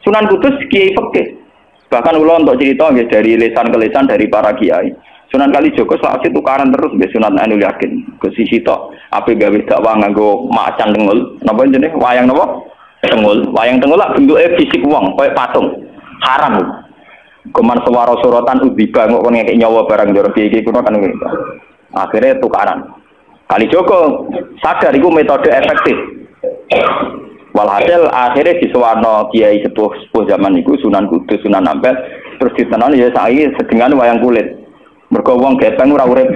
Sunan Kudus kiai fikih. Bahkan ulo untuk cerita ya, dari lesan ke lesan dari para kiai. Sunan Kalijogo saat itu tukaran terus be Sunan Ainul Yakin ke sisi tok ape gawe dakwah nganggo macan tengul napa jenenge wayang napa tengul wayang tengul lak bentuke fisik wong koyo patung haram kuman swara sorotan udiba kok ngekek nyawa barang jero iki kuno kan ngene akhirnya tukaran Kalijogo sadar iku metode efektif walhasil akhirnya disuwarno kiai sepuh zaman iku Sunan Kudus Sunan Ampel terus ditenan ya saiki sedengan wayang kulit. Mergo wong gepeng ora urip.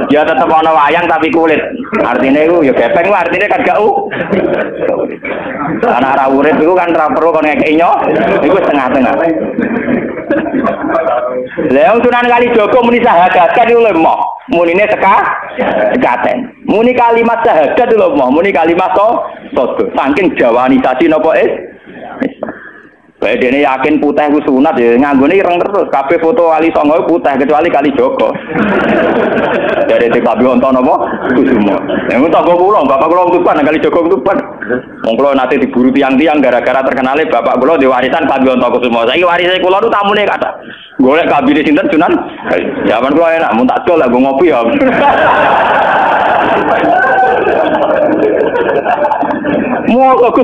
Ya tetep ana wayang tapi kulit. Artine iku ya gepeng ku artine kan gak ana ora urip iku kan ora perlu kon ngekeki nyo. Iku setengah-tengah. Lah Sunan Kalijogo muni syahadat iku lho mok. Munine sekaten. Muni kalimat syahadat lho mok, muni kalimat sodo. Saking jawanisasi napa bae dene yakin putih ku sunat ya nganggone ireng terus kabeh foto wali songo putih kecuali Kalijogo. Dari Babi Onto napa Kusumo. Yang tanggo kula bapak kula Tuban Kalijogo Tuban. Wong kula nate diburu tiang-tiang gara-gara terkenale bapak kula di warisan Babi Onto Kusumo. Saiki warise kula nu tamune kata. Golek kabine sinten Sunan. Zaman kula enak mun tak dol lah ngopi ya. Mau aku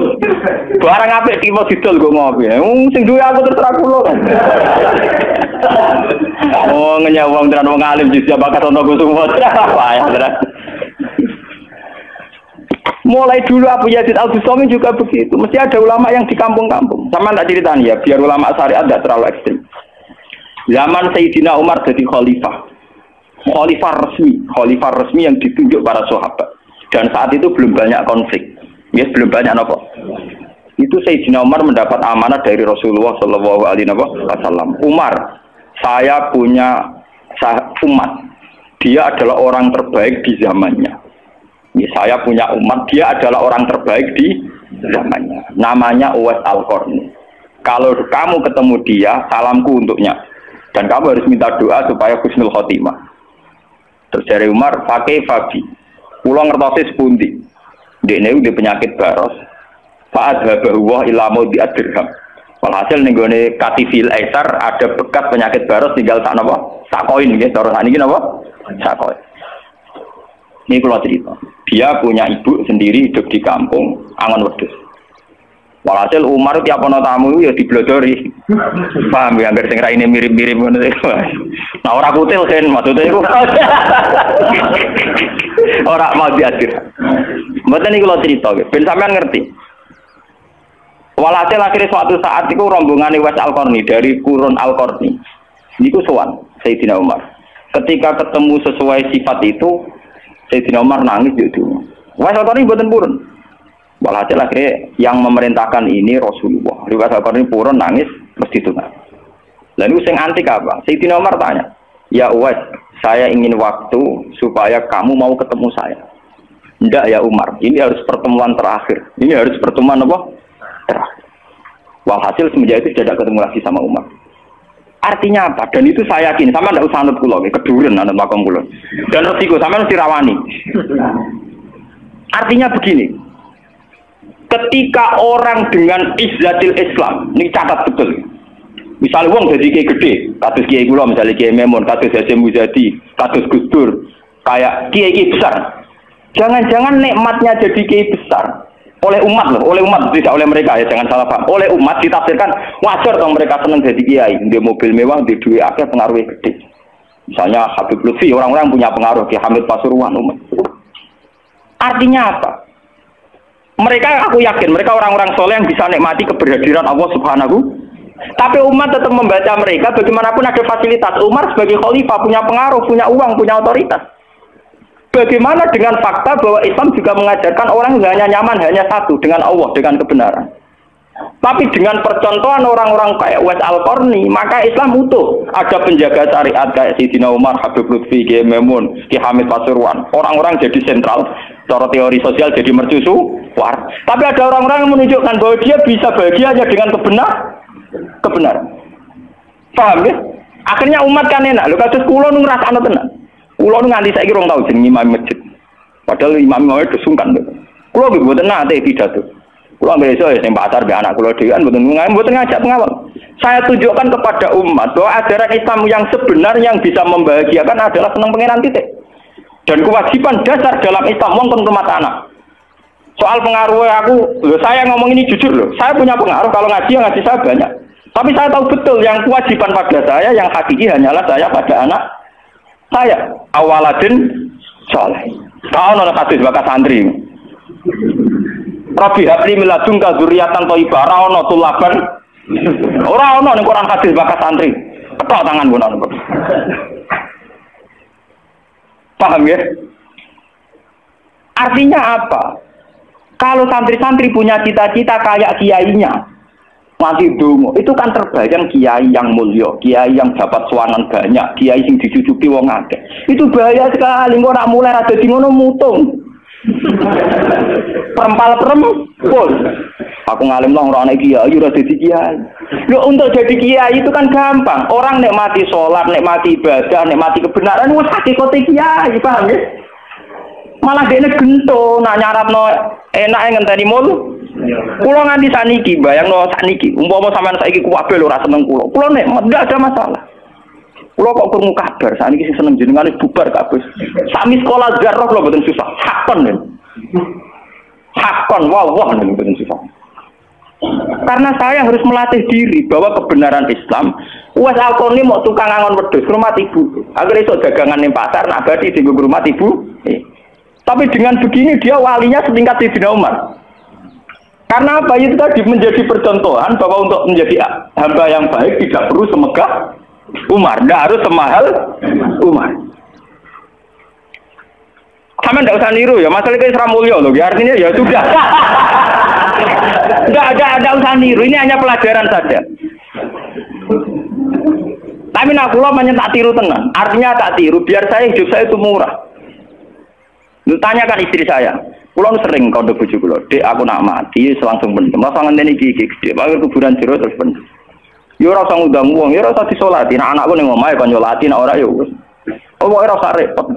barang apik iki mau didol kok ngopi. Sing duwe aku terserah kula kan. Oh ngenyawang tenan wong alim jis bakat ontoku semua. Apa ya, Saudara? Mulai dulu Abu Yazid Al-Bustami juga begitu. Mesti ada ulama yang di kampung-kampung. Sama tak ceritaan ya, biar ulama syariat tidak terlalu ekstrim. Zaman Sayyidina Umar jadi khalifah. Khalifah resmi yang ditunjuk para sahabat. Dan saat itu belum banyak konflik. Ya, belum banyak apa. Itu Sayyidina Umar mendapat amanah dari Rasulullah SAW. Umar, saya punya umat. Dia adalah orang terbaik di zamannya. Ya, saya punya umat. Dia adalah orang terbaik di zamannya. Namanya Uwais Al-Qarni. Kalau kamu ketemu dia, salamku untuknya. Dan kamu harus minta doa supaya husnul khotimah. Terus dari Umar, pakai Fabi. Pulau ngertosis pundi. Dia udah penyakit baros. Fa'adhabahuwa ilamu diadirham. Walhasil nih gue katifil aisar ada bekas penyakit baros tinggal tak apa? Sakoin gitu. Terus ini apa? Sakoin. Ini kalau cerita. Dia punya ibu sendiri hidup di kampung Angon Wedhus. Walhasil Umar tiap ana tamu ya diblodori. Paham ya, anggar sing raine mirip-mirip ngono iku. Nah ora kutil kan maksudnya iku. Ora mau diadir. Mboten iki kula crita nggih, ben sampean ngerti. Walhasil akhirnya suatu saat itu rombongan Uwais Al-Qarni dari Qurun Al-Qarni. Niku sowan Sayyidina Umar. Ketika ketemu sesuai sifat itu, Sayyidina Umar nangis gitu. Uwais Al-Qarni mboten purun. Walhasil akhirnya yang memerintahkan ini Rasulullah. Uwais Al-Qarni purun nangis mesti tunai. Lalu sing antik apa? Sayyidina Umar tanya, "Ya Uwais, saya ingin waktu supaya kamu mau ketemu saya." "Enggak ya Umar, ini harus pertemuan terakhir. Ini harus pertemuan apa? Terakhir." Walhasil semenjak itu tidak ketemu lagi sama Umar. Artinya apa? Dan itu saya yakin, sama tidak usah anut kula, keduren anut makom kula. Dan resiko sama mesti rawani. Artinya begini, ketika orang dengan izzatil Islam, ini catat betul. Misalnya wong jadi kiai gede, kados kiai kula misalnya Kiai Memun, kados Hasyim Muzadi, kados Gus Dur, kayak kiai besar. Jangan-jangan nikmatnya jadi kiai besar oleh umat loh, oleh umat tidak oleh mereka ya, jangan salah paham. Oleh umat ditafsirkan wajar dong mereka senang jadi kiai, di mobil mewah, di duit akeh, pengaruhnya gede. Misalnya Habib Lutfi, orang-orang punya pengaruh, di Hamid Pasuruan umat. Artinya apa? Mereka, aku yakin mereka orang-orang soleh yang bisa nikmati keberhadiran Allah Subhanahu. Tapi umat tetap membaca mereka bagaimanapun ada fasilitas. Umar sebagai khalifah punya pengaruh, punya uang, punya otoritas. Bagaimana dengan fakta bahwa Islam juga mengajarkan orang hanya nyaman hanya satu, dengan Allah, dengan kebenaran. Tapi dengan percontohan orang-orang kayak Uwais Al-Qarni, maka Islam utuh. Ada penjaga syariat kayak Sayyidina Umar, Habib Lutfi, Kiai Memun, Kiai Hamid Pasuruan. Orang-orang jadi sentral, cara teori sosial jadi mercusuar. Tapi ada orang-orang yang menunjukkan bahwa dia bisa bahagia hanya dengan kebenaran. Paham ya? Akhirnya umat kan enak. Lho kados kula nu ngrasakno tenan. Kula nu nganti saiki rong tau jeneng imam masjid. Padahal imam itu sungkan. Kula nggih mboten nate pidato. Kula nggih iso sing pasar be anak kula dhewean mboten ngajak pengawal. Saya tunjukkan kepada umat bahwa ajaran Islam yang sebenar yang bisa membahagiakan adalah senang pangeran titik. Dan kewajiban dasar dalam Islam wong kon rumah anak. Soal pengaruh saya ngomong ini jujur loh. Saya punya pengaruh kalau ngaji saya banyak. Tapi saya tahu betul yang kewajiban pada saya yang hakiki hanyalah saya pada anak saya. Awaladin soleh. Kau nolak hadis bakat santri. Rabbi habli miladunka dzurriatan thayyibah. Ora ono tulaban. Ora ono ning Quran hadis bakat santri. Ketok tangan bono. Paham ya? Artinya apa? Kalau santri-santri punya cita-cita kayak kiainya, mati dungo, itu kan terbayang kiai yang mulia, kiai yang dapat suanan banyak, kiai yang dicucupi wong akeh. Itu bahaya sekali, kok nak mulai ada di ngono mutung. Perempal-perempul. Aku ngalim lah orang kiai, udah jadi kiai. Loh, untuk jadi kiai itu kan gampang. Orang nikmati sholat, nikmati ibadah, nikmati kebenaran, wah hakikate kiai, paham ya? Malah dene gento, nak nyaratno enak ngenteni mul. Kula nganti saniki, bayangno saniki, umpama sampean saiki kuwabe lho ora seneng kula. Kula nek ndak ada masalah. Kula kok krungu kabar saniki sing seneng jenengane bubar kabeh. Sami sekolah zarah kula mboten susah. Hakon lho. Hakon wah mboten susah. Karena saya harus melatih diri bahwa kebenaran Islam. Uwais Al-Qarni mau tukang angon wedhus rumah ibu. Agar iso dagangan ning pasar nak badi di rumah ibu. Tapi dengan begini dia walinya setingkat Sayyidina Umar. Karena apa? Itu tadi menjadi percontohan bahwa untuk menjadi hamba yang baik tidak perlu semegah Umar, tidak harus semahal Umar. Sama tidak usah niru ya, masalah itu Isra Mulya loh, artinya ya sudah. Tidak usah niru, ini hanya pelajaran saja. Tapi nak kula tak tiru tenan, artinya tak tiru, biar saya hidup saya itu murah. Tanyakan istri saya, Kulo sering kandha bojo kulo, "Dek, aku nak mati langsung pendem. Langsung ngenteni iki gede. Bae kuburan jero terus pendem." Yo ora usah ngundang wong, yo ora usah disolati. Nek anakku ning omahe kon nyolati, nek ora yo wis. Ora usah repot.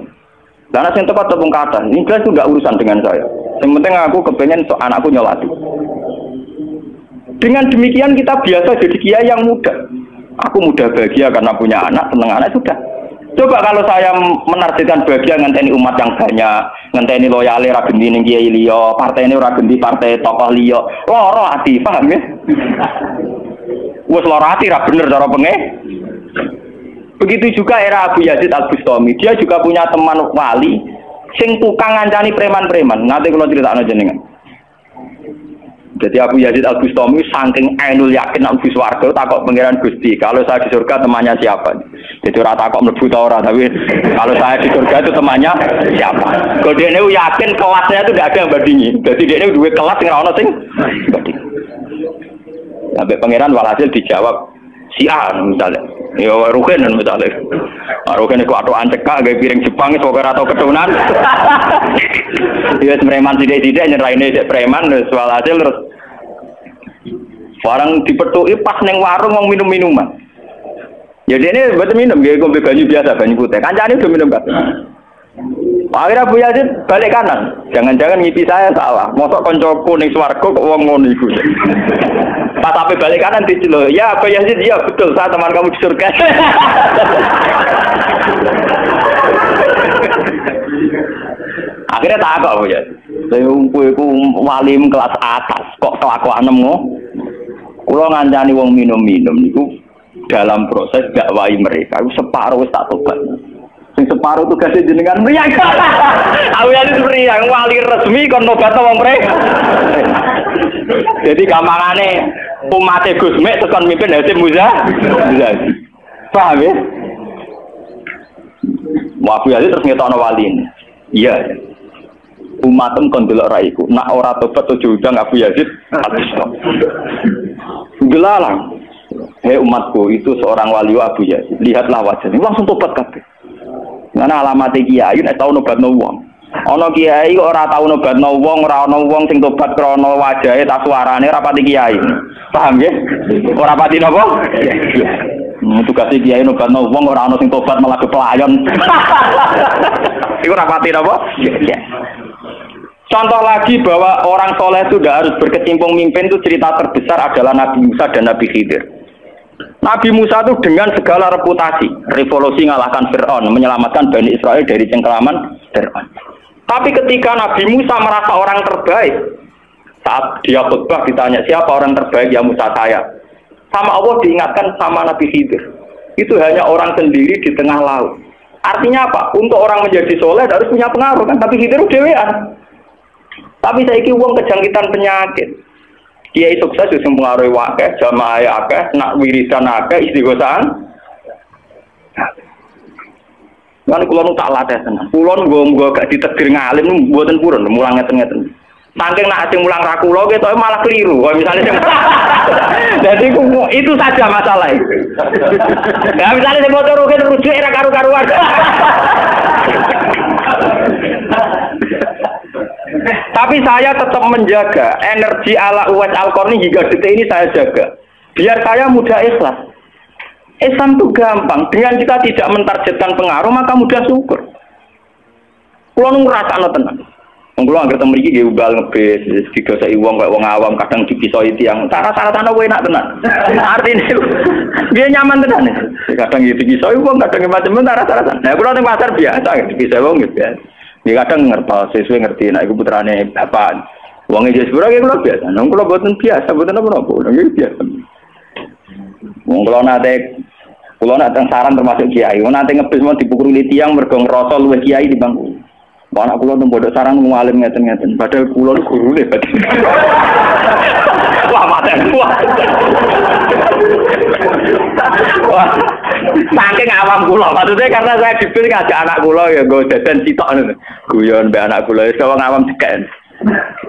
Karena yang tepat tepung kata, ini jelas itu nggak urusan dengan saya. Yang penting aku kepengen anakku nyolati. Dengan demikian kita biasa jadi kiai yang muda. Aku muda bahagia karena punya anak, seneng anak sudah. Coba kalau saya menargetkan bahagia ngenteni umat yang banyak, ngenteni loyale ra gendi ning kiai liya, partene ora gendi partai tokoh liya. Loro ati, paham ya? Wes loro ati ra bener cara penge. Begitu juga era Abu Yazid Al-Bustami, dia juga punya teman wali sing tukang ngancani preman-preman. Nanti kalau critakno jenengan. Jadi Abu Yazid Al-Bustami saking ainul yakin nak mlebu swarga takok pangeran Gusti, kalau saya di surga temannya siapa? Jadi ora takok mlebu ta ora, tapi kalau saya di surga itu temannya siapa? Kalau dia yakin kelasnya itu tidak ada yang bandingi. Jadi dia duwe kelas sing ora ono sing banding. Sampai pangeran walhasil dijawab si A misalnya. Ya Ruhen misalnya. Ruhen iku atokan cekak gawe piring Jepang iso ora tau ketunan. Dia preman sithik-sithik nyeraine cek preman soal hasil terus barang dipethuki pas ning warung wong minum-minuman. Ya dene mboten minum nggih ngombe banyu biasa, banyu putih. Kancane udah minum kabeh. Akhirnya Abu Yazid balik kanan. Jangan-jangan ngipi saya salah. Mosok koncoku ning swarga kok wong ngono iku. Pas sampai balik kanan diceluk. Ya Abu Yazid, ya betul, saya teman kamu di surga. Akhirnya tak apa ya. Saya iku wali kelas atas kok kelakuanmu. Kulo ngancani wong minum-minum niku dalam proses dakwai mereka. Iku separuh wis tak tobat. Sing separuh tugasnya jenengan mriyang. Aku ya mriyang wali resmi kon tobat wong mrek. Jadi gampangane umat Gus Mek terus kon mimpin Hasim Muzadi. Paham ya? Abu Yazid terus ngetokno wali ini. Iya. Umatem kon delok raiku. Nak ora tobat ojo undang Abu Yazid habis kok. Gelalang. Hei umatku, itu seorang wali Abu Yazid. Lihatlah wajahnya. Langsung tobat kabeh. Karena alamat kiai nek tau nobatno wong. Ana kiai kok ora tau nobatno wong, ora ana wong sing tobat krana wajahe ta suarane ora pati kiai. Paham nggih? Ora pati napa? Tugas kiai nobatno wong ora ana sing tobat malah kepelayon. Iku ora pati napa? Contoh lagi bahwa orang soleh itu tidak harus berkecimpung mimpin, itu cerita terbesar adalah Nabi Musa dan Nabi Khidir. Nabi Musa itu dengan segala reputasi, revolusi mengalahkan Fir'aun, menyelamatkan Bani Israel dari cengkeraman Fir'aun. Tapi ketika Nabi Musa merasa orang terbaik, saat dia khutbah ditanya siapa orang terbaik, ya Musa saya. Sama Allah diingatkan sama Nabi Khidir. Itu hanya orang sendiri di tengah laut. Artinya apa? Untuk orang menjadi soleh harus punya pengaruh kan? Tapi Khidir dewean. Tapi saiki wong kejangkitan penyakit. Kiai sukses wis mempengaruhi wakeh, jamaah akeh, nak wiridan akeh, istighosaan. Lan kula nu tak latih tenan. Kula nggo gak ditegir ngalim mboten purun, mulang ngeten-ngeten. Saking nak sing mulang ra kula ketoke malah keliru. Kok misale sing Jadi itu saja masalah itu. Ya misalnya sing motor rujuk era karu-karuan. Tapi saya tetap menjaga energi ala Uwais Al-Qarni hingga detik ini saya jaga. Biar saya mudah ikhlas. Islam itu gampang. Dengan kita tidak mentargetkan pengaruh, maka mudah syukur. Kalau ngerasa tenang. Kalau nggak ketemu lagi dia ubal ngebes, digosai uang kayak uang awam, kadang dipisoi tiang. Cara-cara tanah enak tenang. Artinya dia nyaman tenang. Kadang dipisoi uang, kadang macam-macam cara-cara. Nah, kalau di pasar biasa, dipisoi uang gitu ya. Dia kadang ngerti, sesuai ngerti. Nah, ibu putrane apa? Uangnya jadi seberapa? Kalau biasa. Nah, kalau buatan biasa, buatan apa-apa. Nah, biasa. Kalau nanti saran termasuk kiai. Kalau nanti ngebis mau dipukuli tiang, bergong rosol luwih kiai di bangku. Anak kulo tuh bodoh saran ngalim ngeten-ngeten. Padahal kulo itu guru deh. Wah mati wah. Wah, saking awam kulo. Maksudnya karena saya dipilih ngajak anak kulo ya gue jajan sitok nih. Guyon be anak kulo. Sewang awam ceken.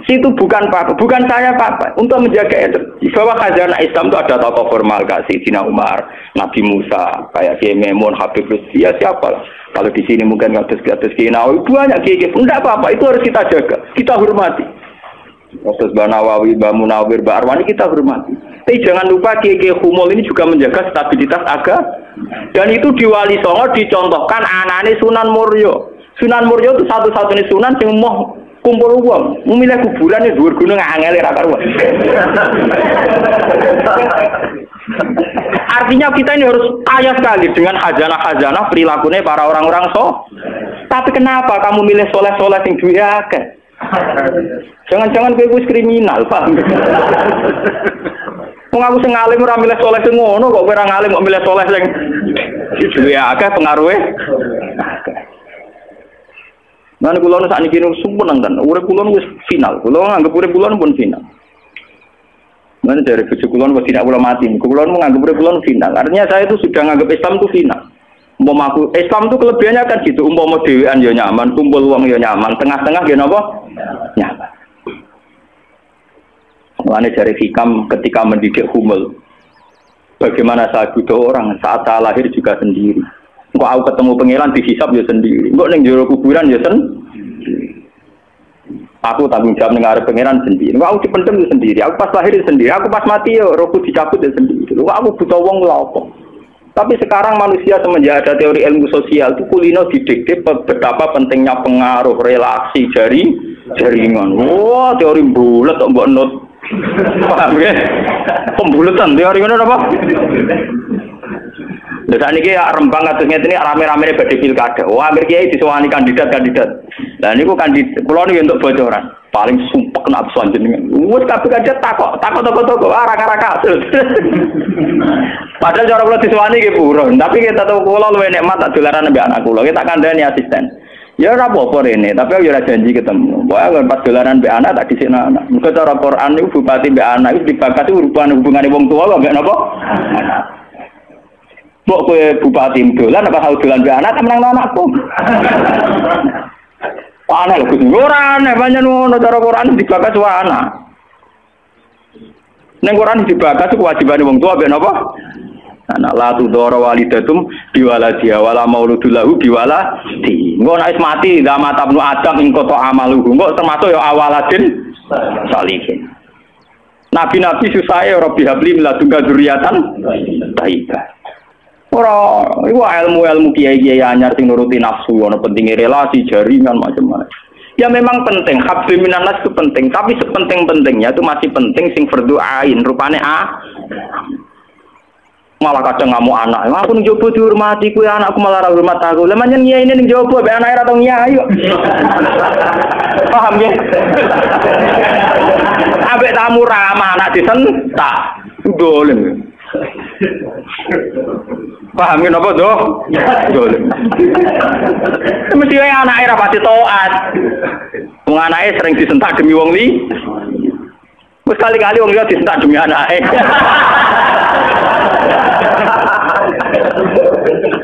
Situ bukan Papa, bukan saya Papa. Untuk menjaga energi. Bahwa khazanah Islam itu ada tokoh formal kayak Sayyidina Umar, Nabi Musa, kayak Kiai Memun, Habib Lutfi, ya siapa? Kalau di sini mungkin ngatus Kiai Nawawi, banyak Kiai. Enggak apa-apa, itu harus kita jaga, kita hormati. Terus Mbak Nawawi, Mbak Munawir, Mbak Arwani kita hormati. Tapi jangan lupa Kiai Humul ini juga menjaga stabilitas agama. Dan itu di Wali Songo dicontohkan anane Sunan Muryo. Sunan Muryo itu satu-satunya sunan yang mau kumpul uang, memilih kuburan yang dhuwur gunung angel ra karuan. Artinya kita ini harus kaya sekali dengan khazanah-khazanah perilakunya para orang-orang Tapi kenapa kamu milih soleh-soleh yang duwe akeh? Jangan-jangan kowe wis kriminal, paham? Wong aku sing alim ora milih soleh sing ngono kok kowe ora ngalim kok milih soleh sing duwe akeh pengaruhe. Mana kula nu sakniki nu sumpun nang urip kula wis final. Kula nganggep urip kula pun final. Mana dari bojo kula wis tidak kula mati. Kula nu nganggep urip kula final. Artinya saya itu sudah nganggep Islam itu final. Umpama aku Islam itu kelebihannya kan gitu. Umpama dhewean ya nyaman, kumpul wong ya nyaman, tengah-tengah ya napa? Nyaman. Mulane dari hikam ketika mendidik Humul. Bagaimana saya butuh orang saat saya lahir juga sendiri. Kok aku ketemu pangeran dihisab ya sendiri. Kok ning jero kuburan ya sendiri. Aku tanggung jawab ning arep pangeran sendiri. Kok aku dipendem ya sendiri. Aku pas lahir ya sendiri. Aku pas mati ya rohku dicabut ya sendiri. Kok aku butuh wong lha apa? Tapi sekarang manusia semenjak ada teori ilmu sosial itu kulino didikte betapa pentingnya pengaruh relasi jaringan. Wah, teori bulat kok mbok not. Paham ya? Pembulatan teori ngono apa? Lha sakniki Rembang kados ngene rame-rame badhe pilkada. Wah, akhir kiai disowani kandidat-kandidat. Lah niku kandidat kula niku untuk bocoran. Paling sumpek nak panjenengan. Wes kabeh kandidat takok arah-arah kasus. Padahal cara kula disowani nggih buron, tapi kita tahu kula luwih nikmat tak dolaran mbek anak kula. Kita kandhani asisten. Ya ora apa-apa rene, tapi aku ora janji ketemu. Pokoke pas dolaran mbek anak tak dhisikno anak. Mergo cara Quran niku bupati mbek anak iku dibakat hubungane wong tua kok mbek napa? Mbok kowe bupati dolan apa hal dolan mbek anak menang anakku. Aneh lho Gus. Ora aneh pancen ngono cara Quran dibakat wae anak. Ning Quran dibakat kewajibane wong tua mbek napa? Anak la tudara walidatum biwaladiha wala mauludul lahu biwaladi. Engko nek wis mati zaman tabnu adam ing kota amaluhu. Engko termasuk ya awaladin salihin. Nabi-nabi susahe Rabbi habli miladunka dzurriatan thayyibah. Ora, iku ilmu-ilmu kiai-kiai anyar sing nuruti nafsu, ana pentingnya relasi, jaringan macam-macam. Ya memang penting, habli minanas itu penting, tapi sepenting-pentingnya itu masih penting sing fardhu ain, rupane malah kadang ngamuk anak. Aku ning jowo dihormati kuwi anakku malah ora hormat aku. Lah manyen nyai ning jowo be anake ora tau nyai kok. Paham ya? Ambek tamu ramah anak disentak. Dolen. Paham ya napa to? Dolen. Mesti wae anake ra pati taat. Wong anake sering disentak demi wong li. Wis kali-kali wong liya disentak demi anake.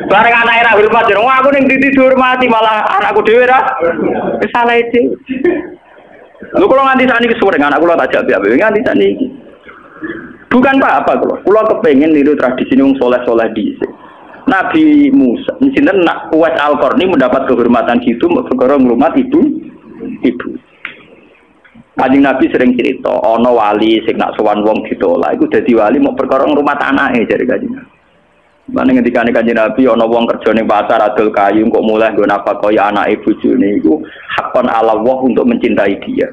Bareng anake ra hormat jero aku ning ndi dihormati malah anakku dhewe ra wis salah iki. Lho kula nganti sakniki sore anak kula tak jak piye nganti sakniki. Bukan apa kula kepengin niru tradisi wong saleh-saleh dhisik. Nabi Musa, sinten Uwais Al-Qarni mendapat kehormatan gitu perkara ngrumat ibu. Kanjeng Nabi sering cerita, ana wali sing nak sowan wong ditolak iku dadi wali mau perkara ngrumat anake jare Kanjeng Nabi. Mane ngendikane Kanjeng Nabi ana wong kerja ning pasar adol kayu kok mulai nggo napa kaya anake bojone iku hakon ala Allah untuk mencintai dia.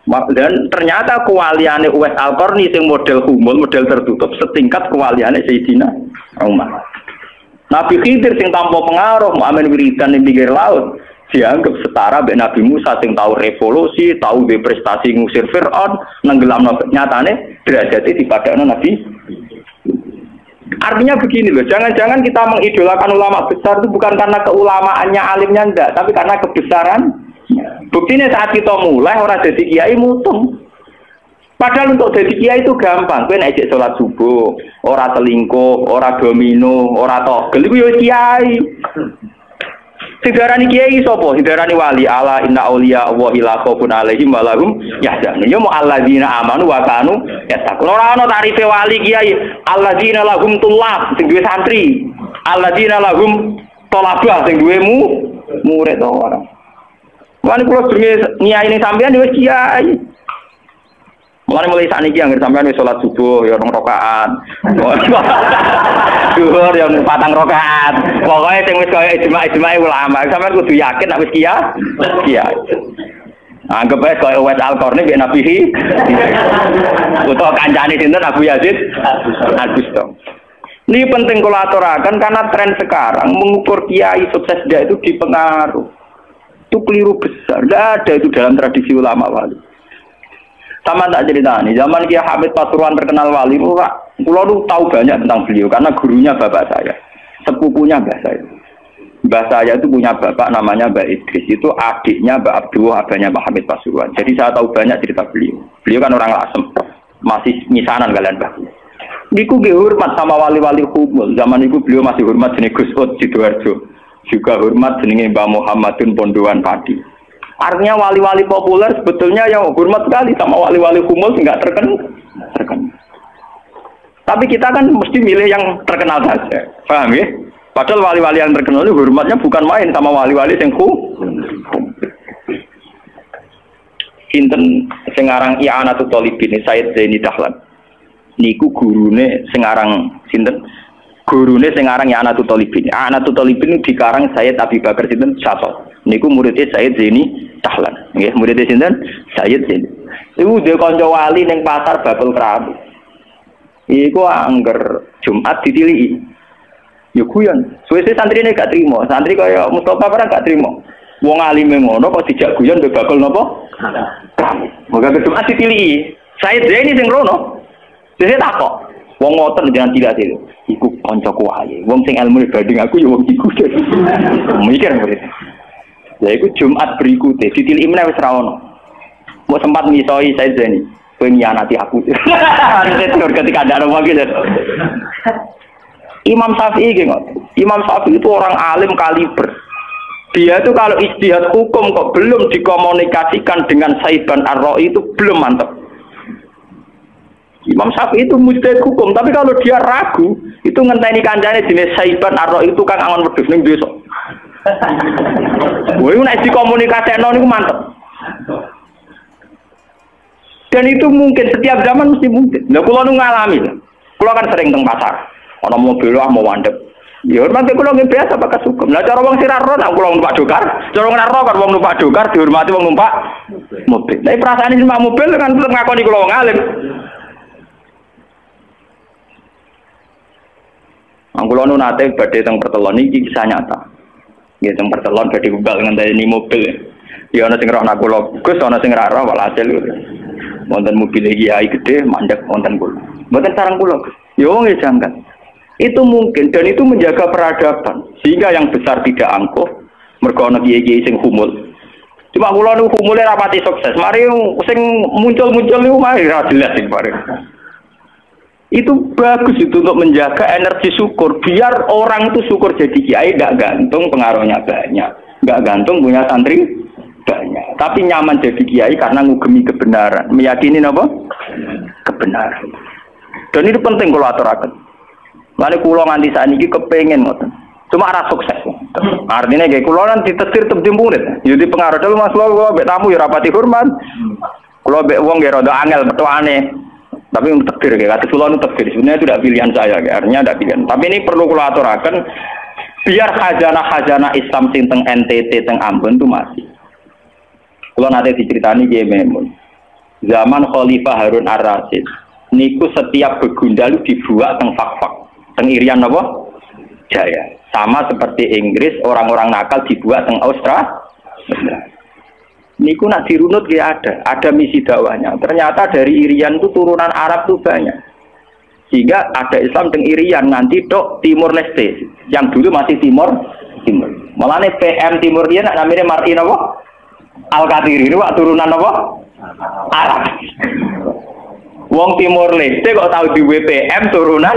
Dan ternyata kewaliane Uwais Al-Qarni sing model humul, model tertutup setingkat kewaliane Sayyidina Umar. Nabi Khidir sing tanpa pengaruh amen wiridan ning pinggir laut dianggap setara mbek Nabi Musa sing tahu revolusi, tahu duwe prestasi ngusir Firaun, nenggelamno nyatane derajate dipadakno Nabi. Artinya begini loh, jangan-jangan kita mengidolakan ulama besar itu bukan karena keulamaannya alimnya enggak, tapi karena kebesaran. Buktinya saat kita mulai orang jadi kiai mutung. Padahal untuk jadi kiai itu gampang. Kowe nek ejek salat subuh, ora selingkuh, ora domino, ora togel iku yo kiai. Sidarani kiai sapa? Sidarani wali ala inna auliya Allahi la khaufun alaihim wa lahum yahzanun. Ya mu alladzina amanu wa kanu yattaqun. Ora ana tarife wali kiai. Alladzina lahum tulab sing duwe santri. Alladzina lahum thalabah sing duwe murid ora. Lan kula jenenge nyai ning sampean wis kiai. Mulai sakniki anggere sampean wis salat subuh ya 2 rakaat. Zuhur ya 4 rakaat. Pokoke sing wis kaya ijma' ulama, sampean kudu yakin nek wis kiai. Anggap ae kaya Uwais Al-Qarni mek Nabi. Utawa kancane sinten Abu Yazid Al-Bustami. Ini penting kula aturaken karena tren sekarang mengukur kiai sukses dia itu dipengaruh. Itu keliru besar. Tidak ada itu dalam tradisi ulama wali. Sama tak cerita nih, zaman Kiai Hamid Pasuruan terkenal wali, pulau lu tahu banyak tentang beliau karena gurunya bapak saya, sepupunya mbah saya. Mbah saya itu punya bapak namanya Mbak Idris, itu adiknya Mbak Abdullah, abahnya Mbak Hamid Pasuruan. Jadi saya tahu banyak cerita beliau. Beliau kan orang Lasem, masih misanan kalian bah. Niku hormat sama wali-wali kumul. Zaman itu beliau masih hormat jenis Gus Ud Sidoarjo, juga hormat jenis Mbak Muhammadun Pondowan Padi. Artinya wali-wali populer sebetulnya yang hormat sekali sama wali-wali kumul nggak terkenal. Tapi kita kan mesti milih yang terkenal saja, paham ya? Padahal wali-wali yang terkenal itu hormatnya bukan main sama wali-wali yang Sinten sing aran I'anatul Thalibin Sayyid Zaini Dahlan. Niku gurune sing aran sinten? Gurune sing aran I'anatul Thalibin. I'anatul Thalibin dikarang Sayyid Abi Bakar sinten Syasol. Niku muridnya Sayyid Zaini Dahlan. Nggih, muridnya sinten? Sayyid Zaini. Iku dhewe kanca wali ning pasar Babel Kerabu. Iku angger Jumat ditiliki. Ya guyon. Suwe-suwe santrine gak trimo. Santri kaya Mustofa barang gak trimo. Wong alime ngono kok dijak guyon mbek bakul napa? Moga Jumat ditiliki. Sayyid Zaini sing rono. Dhewe takok. Wong ngoten jangan tidak itu. Iku kancaku ae. Wong sing ilmu banding aku ya wong iku. Mikir murid. Ya iku Jumat berikutnya ditiliki meneh wis ra ono. Mau sempat misoi saya Zaini. Kowe nyanati aku. Itu ketika ada orang lagi. Imam Syafi'i gitu. Imam Syafi'i itu orang alim kaliber. Dia itu kalau ijtihad hukum kok belum dikomunikasikan dengan Saiban Ar-Ra'i itu belum mantap. Imam Syafi'i itu mujtahid hukum, tapi kalau dia ragu, itu ngenteni kancane jenis Saiban Ar-Ra'i itu kan angon wedhus ning desa. Woi nek dikomunikasikno niku mantep. Dan itu mungkin setiap zaman mesti mungkin. Lah kula nu ngalami. Kula kan sering teng pasar. Ana mobil mau wandep. Ya hormati kula nggih biasa bakas hukum. Lah cara wong sira ro nek kula numpak dokar, cara ora ro kan wong numpak dokar dihormati wong numpak mobil. Tapi perasaane numpak mobil kan tetep ngakoni kula wong alim. Kula nu nate badhe teng pertelon iki kisah nyata. Nggih teng pertelon badhe ubal ngenteni mobil. Ya ana sing roh nak kula Gus, ana sing ra roh walhasil. Wonten mobil kiai gede mandek wonten kula. Mboten sareng kula. Ya wong jangkat. Itu mungkin dan itu menjaga peradaban sehingga yang besar tidak angkuh mergo ana kiai-kiai sing humul. Cuma kula niku humule rapati sukses. Mari sing muncul-muncul niku mari ra jelas sing bareng. Itu bagus itu untuk menjaga energi syukur biar orang itu syukur jadi kiai tidak gantung pengaruhnya banyak, nggak gantung punya santri banyak, tapi nyaman jadi kiai karena ngugemi kebenaran, meyakini apa? Kebenaran. Dan itu penting kalau aturaken. Lalu kulo nganti saat ini kepengen ngoten. Cuma arah sukses. Artinya kayak kulo nanti ditetir tebdi murid. Jadi pengaruh dulu mas kulo bek tamu ya rapati hormat. Kulo bek wong ya rada angel betul aneh. Tapi untuk takdir kayak kata kulo untuk takdir. Sebenarnya itu tidak pilihan saya, artinya tidak pilihan. Tapi ini perlu kulo aturaken biar khazanah Islam sing teng NTT teng Ambon itu masih. Kulo nanti diceritani Kiai Maimun. Zaman Khalifah Harun Ar-Rasyid, niku setiap begundal dibuat teng fak-fak. Teng Irian apa? Jaya. Sama seperti Inggris, orang-orang nakal dibuat teng Australia. Niku nak dirunut ya ada misi dakwahnya. Ternyata dari Irian itu turunan Arab tuh banyak. Sehingga ada Islam teng Irian nanti tok Timur Leste. Yang dulu masih Timur. Malah nih PM Timur dia namanya Martin apa? Al-Qatiri ini wak turunan apa? Arab. Wong Timur Leste kok tahu di WPM turunan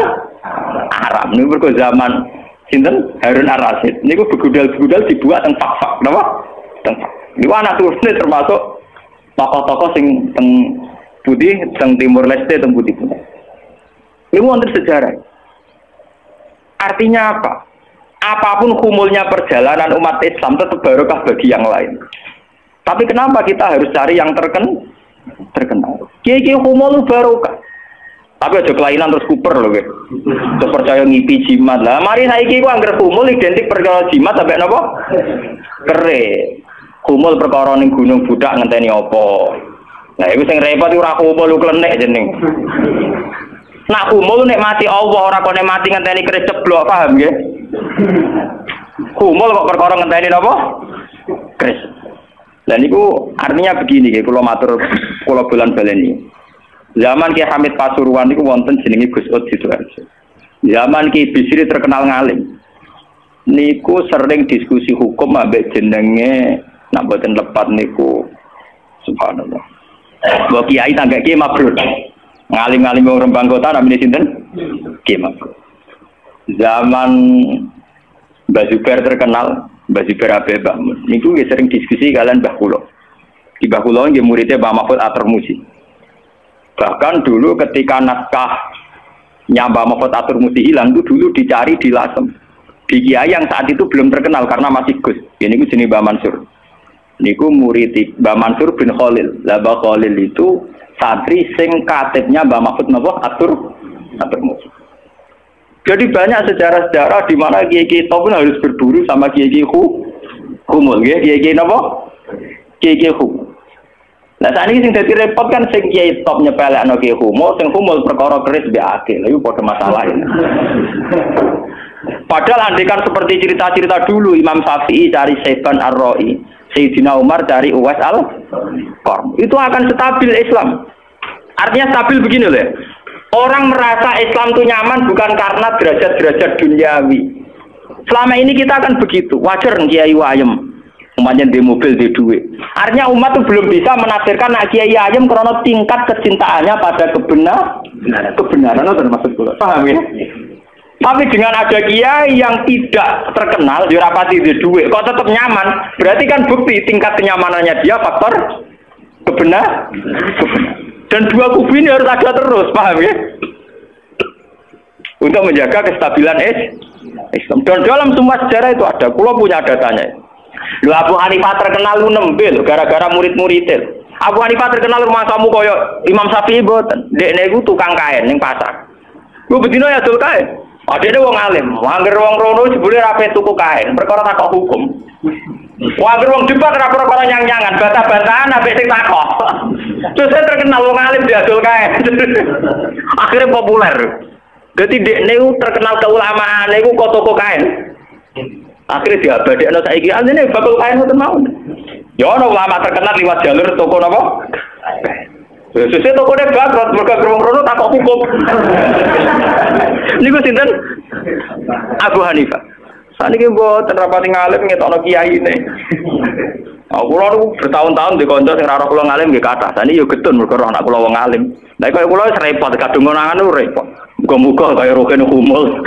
Arab. Ini berko zaman Sinten Harun Ar-Rasyid. Niku begudal-begudal dibuat teng fak-fak, napa? Teng fak. Niku anak turune termasuk tokoh-tokoh sing teng putih, teng Timur Leste, teng putih. Niku wonten sejarah. Artinya apa? Apapun kumulnya perjalanan umat Islam tetap barokah bagi yang lain. Tapi kenapa kita harus cari yang terkenal? Kiai kumul barokah. Tapi aja kelainan terus kuper loh, guys. Terus percaya ngipi jimat lah. Mari saiki ku angger kumul identik perkara jimat sampai napa? Kere. Kumul perkara ning gunung budak ngenteni apa? Nah, iku sing repot ora kumul klenek jeneng. Nak kumul nek mati Allah ora kok nek mati ngenteni keris ceblok, paham nggih? Kumul kok perkara ngenteni napa? Keris. Lah niku artinya begini nggih, kula matur kula bulan baleni. Zaman Ki Hamid Pasuruan niku wonten jenenge Gus Ud Sidoarjo. Zaman Ki Bisri terkenal ngalim. Niku sering diskusi hukum ambek jenenge nak boten lepat niku subhanallah. Mbok kiai tangga Ki Mabrur. Ngalim-ngalim wong Rembang Kota namine sinten? Ki Mabrur. Zaman Mbah Zubair terkenal, Mbah Zubair Abe Bakmun. Niku sering diskusi kalian Mbah Kula. Di Mbah Kula nggih muridé Mbah Mahfud At-Tirmidzi. Bahkan dulu ketika naskah Mbah Mahfud At-Tirmidzi hilang itu dulu dicari di Lasem. Di kiai yang saat itu belum terkenal karena masih Gus. Ini ku jenis Mbah Mansur. Niku murid Mbah Mansur bin Khalil. Lah Mbah Khalil itu santri sing katibnya Mbah Mahfud At-Tirmidzi. Jadi banyak sejarah-sejarah di mana kiai-kiai top pun harus berburu sama kiai-kiai humul, kiai-kiai napa? Kiai-kiai humul. Nah saat ini sing dadi repot kan sing kiai top nyepelekno kiai humul, sing humul perkara keris mbek akeh. Lha iku padha masalah ini. Padahal andekan seperti cerita-cerita dulu Imam Syafi'i cari Saiban Ar-Ra'i, Sayyidina Umar cari Uwais Al-Qarni. Itu akan stabil Islam. Artinya stabil begini loh. Orang merasa Islam itu nyaman bukan karena derajat-derajat duniawi. Selama ini kita akan begitu. Wajar kiai ayem, umpamanya di mobil di duit. Artinya umat itu belum bisa menafsirkan kiai ayem karena tingkat kecintaannya pada kebenaran termasuk pula. Paham ya? Tapi dengan ada kiai yang tidak terkenal, dirapati di duit, kok tetap nyaman? Berarti kan bukti tingkat kenyamanannya dia faktor kebenaran. Dan dua kubu ini harus ada terus, paham ya? Untuk menjaga kestabilan Islam. Dan dalam semua sejarah itu ada. Kulo punya datanya. Lu Abu Hanifah terkenal lu nembe gara-gara murid-muridnya. Abu Hanifah terkenal rumah kamu koyo Imam Syafi'i boten. Dekne iku tukang kain ning pasar. Lu bedino ya dul kain. Adene wong alim, angger wong rono jebule ra pe tuku kain, perkara takok hukum. Angger wong debat ra perkara nyang-nyangan, bantah-bantahan ambek sing takok. Terus saya terkenal wong alim diadol kain. Akhirnya populer. Dadi dekne terkenal keulamaan iku kok toko kain. Akhirnya diabadekno saiki anjene bakal kain ngoten mawon. Ya ana ulama terkenal liwat jalur toko napa? Sesuk tokone bangkrut mergo wong rono takok hukum. Niku sinten? Abu Hanifah. Saniki mboten rapati ngalim ngetokno kiyaine. Aku lho bertahun-tahun di kanca sing ora kula ngalim nggih kathah. Saniki yo getun mergo anak kula wong alim. Lah kaya kula wis repot kadung ngonangan repot. Muga-muga kaya roken humul.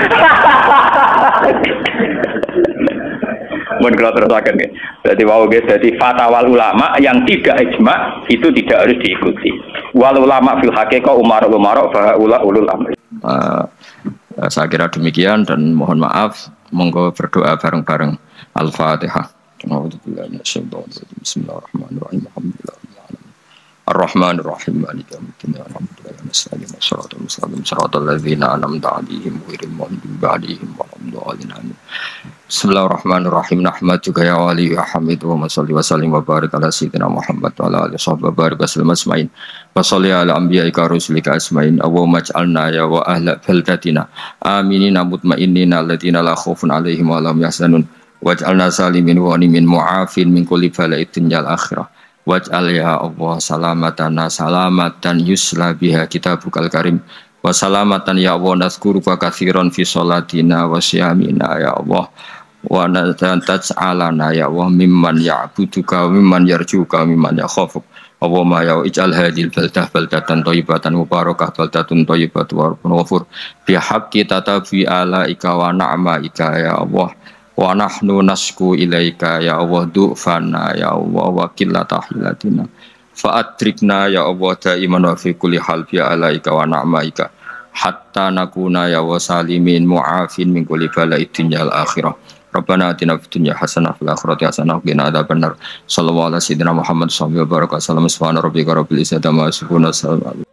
Mun kula terusaken nggih. Berarti wau nggih dadi fatwa ulama yang tidak ijma itu tidak harus diikuti. Wal ulama fil haqiqah umar fa ulul amri. Saya kira demikian dan mohon maaf. Monggo berdoa bareng-bareng. Al-Fatihah. Bismillahirrahmanirrahim. Ar-Rahmanir-Rahim. Maliki yaumiddin. Alhamdulillahi rabbil alamin. Shiratal ladzina an'amta 'alaihim ghairil maghdubi 'alaihim waladdallin. Bismillahirrahmanirrahim. Nahmaduka ya wali ya hamid wa shalli wa sallim wa barik ala sayyidina Muhammad wa ala alihi wa barik wasallam asma'in. Wa shalli ala anbiya'ika rusulika asma'in. Allahumma ij'alna ya wa ahla baldatina aminina mutma'innina alladziina la khaufun 'alaihim wa la hum yahzanun. Waj'alna salimin wa ghanimin mu'afin min kulli bala'id dunyal akhirah. Waj'al ya Allah salamatana salamatan yusla biha kitabukal karim. Wa salamatan ya Allah nazkuruka katsiran fi sholatina wa siyamina ya Allah. Wa taj'alana ya Allah mimman ya'buduka mimman yarjuka mimman yakhafuk. Allahumma ya ij'al hadhil baldah baldatan thayyibatan mubarakah baldatun thayyibatun warfun ghafur bi haqqi tatabi alaika wa na'maika ya Allah wa nahnu nasku ilaika ya Allah du'fana ya Allah wa qillata hilatina fa'adrikna ya Allah daiman wa fi kulli hal bi alaika wa na'maika hatta nakuna ya wa salimin mu'afin min kulli bala'i dunya al akhirah. Rabbana atina fid dunya hasanah wa fil akhirati hasanah wa qina adzabannar. Sallallahu alaihi wa sallam Muhammad sallallahu alaihi wa sallam. Subhana rabbika rabbil izzati amma yasifun.